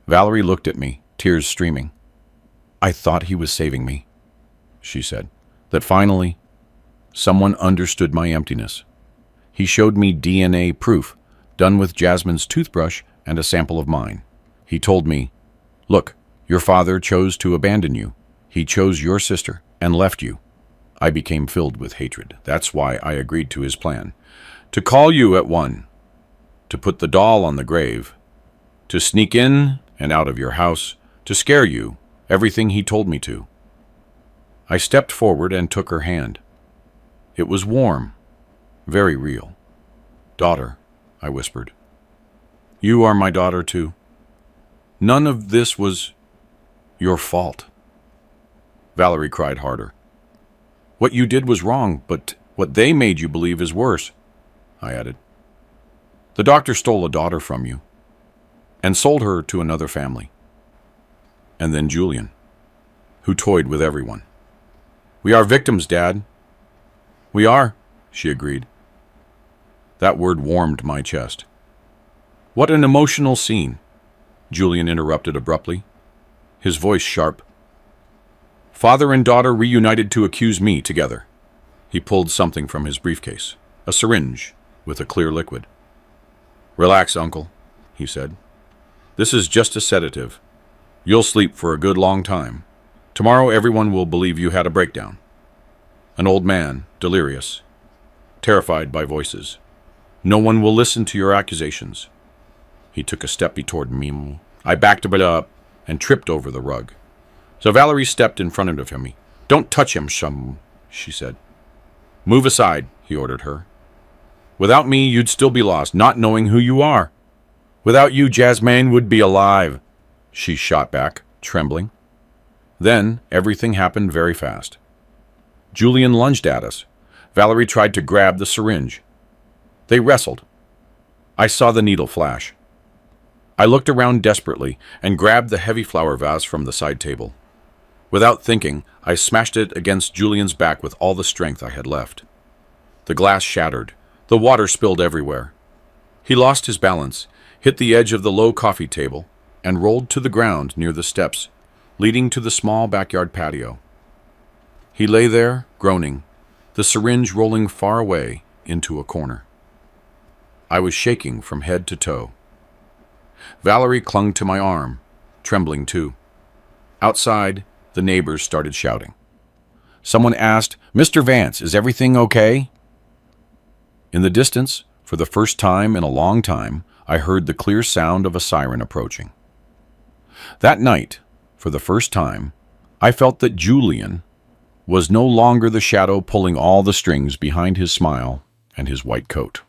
Valerie looked at me, tears streaming. I thought he was saving me, she said. That finally, someone understood my emptiness. He showed me DNA proof, done with Jasmine's toothbrush and a sample of mine. He told me, look, your father chose to abandon you. He chose your sister and left you. I became filled with hatred. That's why I agreed to his plan. To call you at 1. to put the doll on the grave, to sneak in and out of your house, to scare you, everything he told me to. I stepped forward and took her hand. It was warm, very real. "Daughter," I whispered. "You are my daughter too. None of this was your fault." Valerie cried harder. "What you did was wrong, but what they made you believe is worse," I added. "The doctor stole a daughter from you and sold her to another family. And then Julian, who toyed with everyone. We are victims, Dad." "We are," she agreed. That word warmed my chest. "What an emotional scene," Julian interrupted abruptly, his voice sharp. "Father and daughter reunited to accuse me together." He pulled something from his briefcase, a syringe with a clear liquid. "Relax, Uncle," he said. "This is just a sedative. You'll sleep for a good long time. Tomorrow everyone will believe you had a breakdown." An old man, delirious, terrified by voices. "No one will listen to your accusations." He took a step toward me. I backed a bit up and tripped over the rug. So Valerie stepped in front of him. "Don't touch him, she said. "Move aside," he ordered her. "Without me, you'd still be lost, not knowing who you are." "Without you, Jasmine would be alive," she shot back, trembling. Then everything happened very fast. Julian lunged at us. Valerie tried to grab the syringe. They wrestled. I saw the needle flash. I looked around desperately and grabbed the heavy flower vase from the side table. Without thinking, I smashed it against Julian's back with all the strength I had left. The glass shattered. The water spilled everywhere. He lost his balance, hit the edge of the low coffee table, and rolled to the ground near the steps, leading to the small backyard patio. He lay there, groaning, the syringe rolling far away into a corner. I was shaking from head to toe. Valerie clung to my arm, trembling too. Outside, the neighbors started shouting. Someone asked, "Mr. Vance, is everything okay?" In the distance, for the first time in a long time, I heard the clear sound of a siren approaching. That night, for the first time, I felt that Julian was no longer the shadow pulling all the strings behind his smile and his white coat.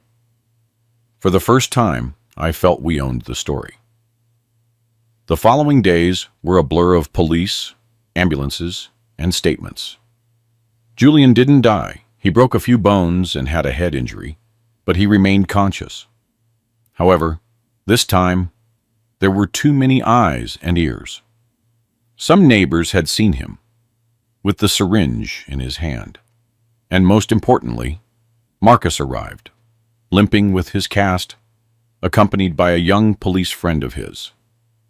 For the first time, I felt we owned the story. The following days were a blur of police, ambulances, and statements. Julian didn't die. He broke a few bones and had a head injury, but he remained conscious. However, this time, there were too many eyes and ears. Some neighbors had seen him, with the syringe in his hand. And most importantly, Marcus arrived, limping with his cast, accompanied by a young police friend of his.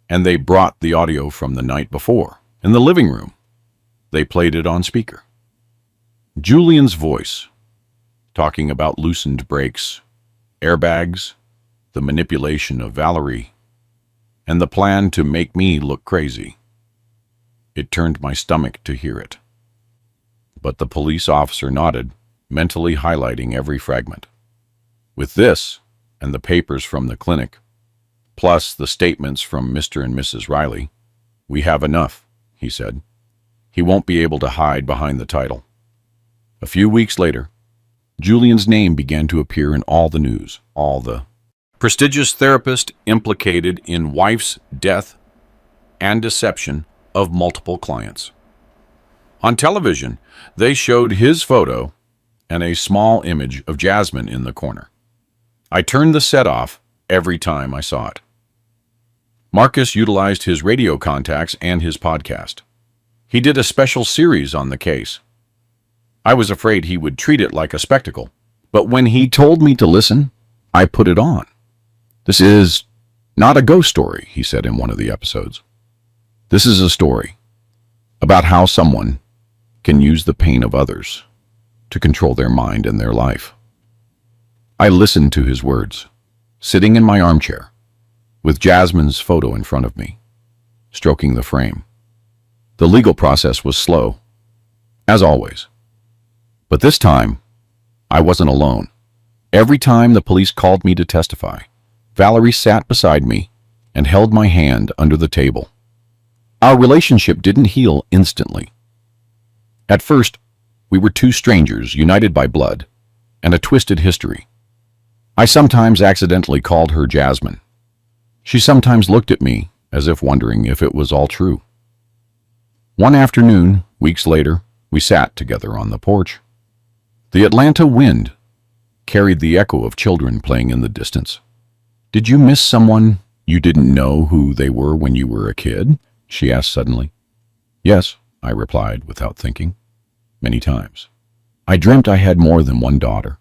And they brought the audio from the night before, in the living room. They played it on speaker. Julian's voice, talking about loosened brakes, airbags, the manipulation of Valerie, and the plan to make me look crazy. It turned my stomach to hear it. But the police officer nodded, mentally highlighting every fragment. With this, and the papers from the clinic, plus the statements from Mr. and Mrs. Riley, we have enough, he said. He won't be able to hide behind the title. A few weeks later, Julian's name began to appear in all the news, all the prestigious therapist implicated in wife's death and deception of multiple clients. On television, they showed his photo and a small image of Jasmine in the corner. I turned the set off every time I saw it. Marcus utilized his radio contacts and his podcast. He did a special series on the case. I was afraid he would treat it like a spectacle, but when he told me to listen, I put it on. This is not a ghost story, he said in one of the episodes. This is a story about how someone can use the pain of others to control their mind and their life. I listened to his words, sitting in my armchair, with Jasmine's photo in front of me, stroking the frame. The legal process was slow, as always. But this time, I wasn't alone. Every time the police called me to testify, Valerie sat beside me and held my hand under the table. Our relationship didn't heal instantly. At first, we were two strangers united by blood and a twisted history. I sometimes accidentally called her Jasmine. She sometimes looked at me as if wondering if it was all true. One afternoon, weeks later, we sat together on the porch. The Atlanta wind carried the echo of children playing in the distance. "Did you miss someone you didn't know who they were when you were a kid?" she asked suddenly. "Yes," I replied without thinking. "Many times. I dreamt I had more than one daughter.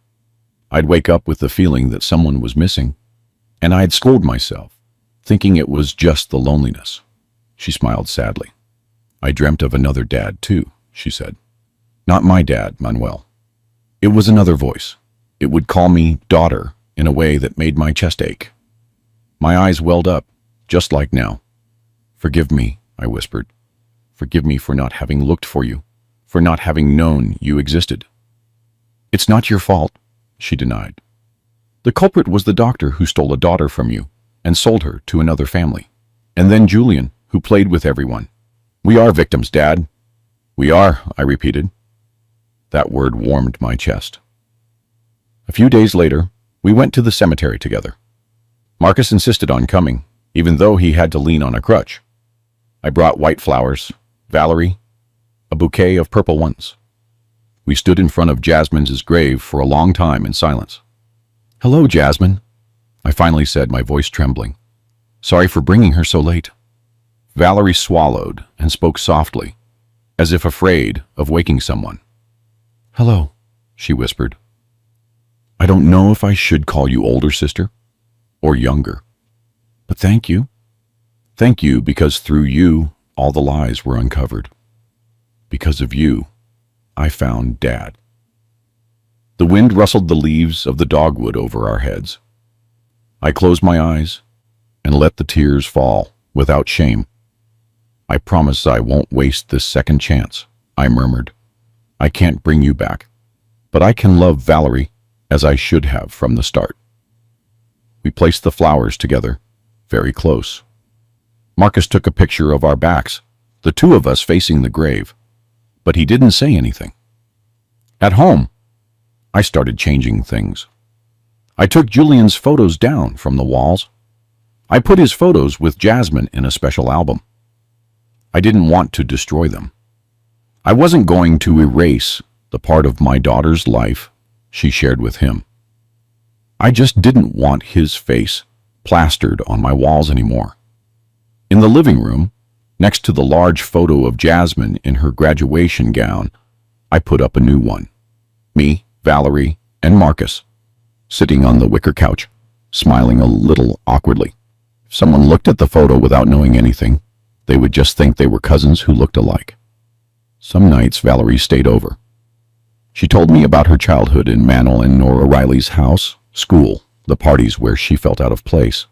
I'd wake up with the feeling that someone was missing, and I'd scold myself, thinking it was just the loneliness." She smiled sadly. "I dreamt of another dad too," she said. "Not my dad, Manuel. It was another voice. It would call me daughter in a way that made my chest ache." My eyes welled up, just like now. "Forgive me," I whispered. "Forgive me for not having looked for you, for not having known you existed." "It's not your fault," she denied. "The culprit was the doctor who stole a daughter from you and sold her to another family. And then Julian, who played with everyone. We are victims, Dad." "We are," I repeated. That word warmed my chest. A few days later, we went to the cemetery together. Marcus insisted on coming, even though he had to lean on a crutch. I brought white flowers, Valerie, a bouquet of purple ones. We stood in front of Jasmine's grave for a long time in silence. "Hello, Jasmine," I finally said, my voice trembling. "Sorry for bringing her so late." Valerie swallowed and spoke softly, as if afraid of waking someone. "Hello," she whispered. "I don't know if I should call you older sister or younger, but thank you. Thank you because through you, all the lies were uncovered. Because of you, I found Dad." The wind rustled the leaves of the dogwood over our heads. I closed my eyes and let the tears fall without shame. "I promise I won't waste this second chance," I murmured. "I can't bring you back, but I can love Valerie as I should have from the start." We placed the flowers together, very close. Marcus took a picture of our backs, the two of us facing the grave, but he didn't say anything. At home, I started changing things. I took Julian's photos down from the walls. I put his photos with Jasmine in a special album. I didn't want to destroy them. I wasn't going to erase the part of my daughter's life she shared with him. I just didn't want his face plastered on my walls anymore. In the living room, next to the large photo of Jasmine in her graduation gown, I put up a new one. Me, Valerie, and Marcus, sitting on the wicker couch, smiling a little awkwardly. If someone looked at the photo without knowing anything, they would just think they were cousins who looked alike. Some nights Valerie stayed over. She told me about her childhood in Manel and Nora Riley's house, school, the parties where she felt out of place.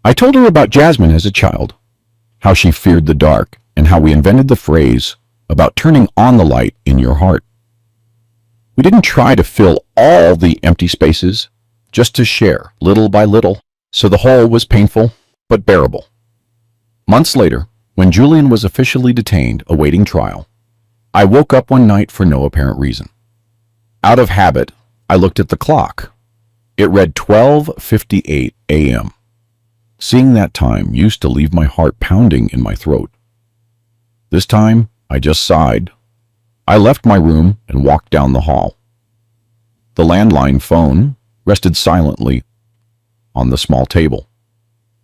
I told her about Jasmine as a child, how she feared the dark, and how we invented the phrase about turning on the light in your heart. We didn't try to fill all the empty spaces, just to share little by little, so the whole was painful but bearable. Months later, when Julian was officially detained awaiting trial, I woke up one night for no apparent reason. Out of habit, I looked at the clock. It read 12:58 a.m. Seeing that time used to leave my heart pounding in my throat. This time, I just sighed. I left my room and walked down the hall. The landline phone rested silently on the small table.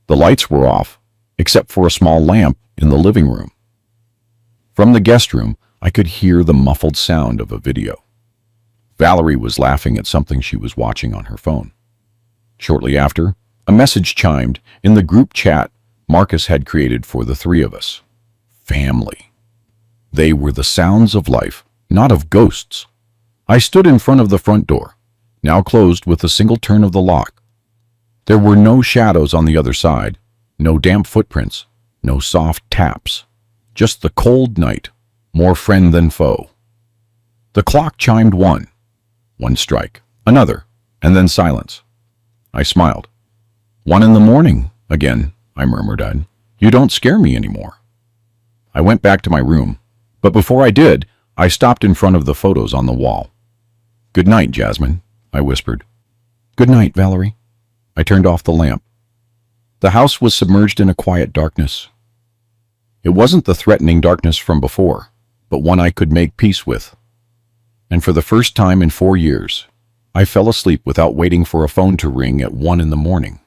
The lights were off, except for a small lamp in the living room. From the guest room, I could hear the muffled sound of a video. Valerie was laughing at something she was watching on her phone. Shortly after, a message chimed in the group chat Marcus had created for the three of us. Family. They were the sounds of life, not of ghosts. I stood in front of the front door, now closed with a single turn of the lock. There were no shadows on the other side, no damp footprints, no soft taps, just the cold night, more friend than foe. The clock chimed one strike, another, and then silence. I smiled. 1 in the morning, again, I murmured. You don't scare me anymore. I went back to my room, but before I did, I stopped in front of the photos on the wall. Good night, Jasmine, I whispered. Good night, Valerie. I turned off the lamp. The house was submerged in a quiet darkness. It wasn't the threatening darkness from before, but one I could make peace with. And for the first time in 4 years, I fell asleep without waiting for a phone to ring at 1 in the morning.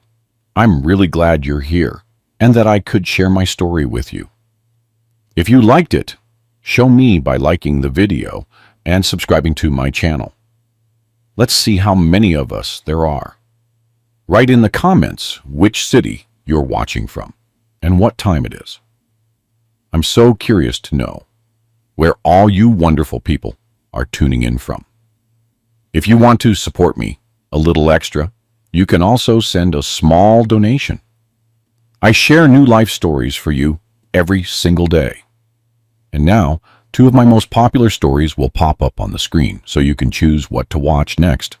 I'm really glad you're here, and that I could share my story with you. If you liked it, show me by liking the video and subscribing to my channel. Let's see how many of us there are. Write in the comments which city you're watching from and what time it is. I'm so curious to know where all you wonderful people are tuning in from. If you want to support me a little extra, you can also send a small donation. I share new life stories for you every single day. And now, 2 of my most popular stories will pop up on the screen so you can choose what to watch next.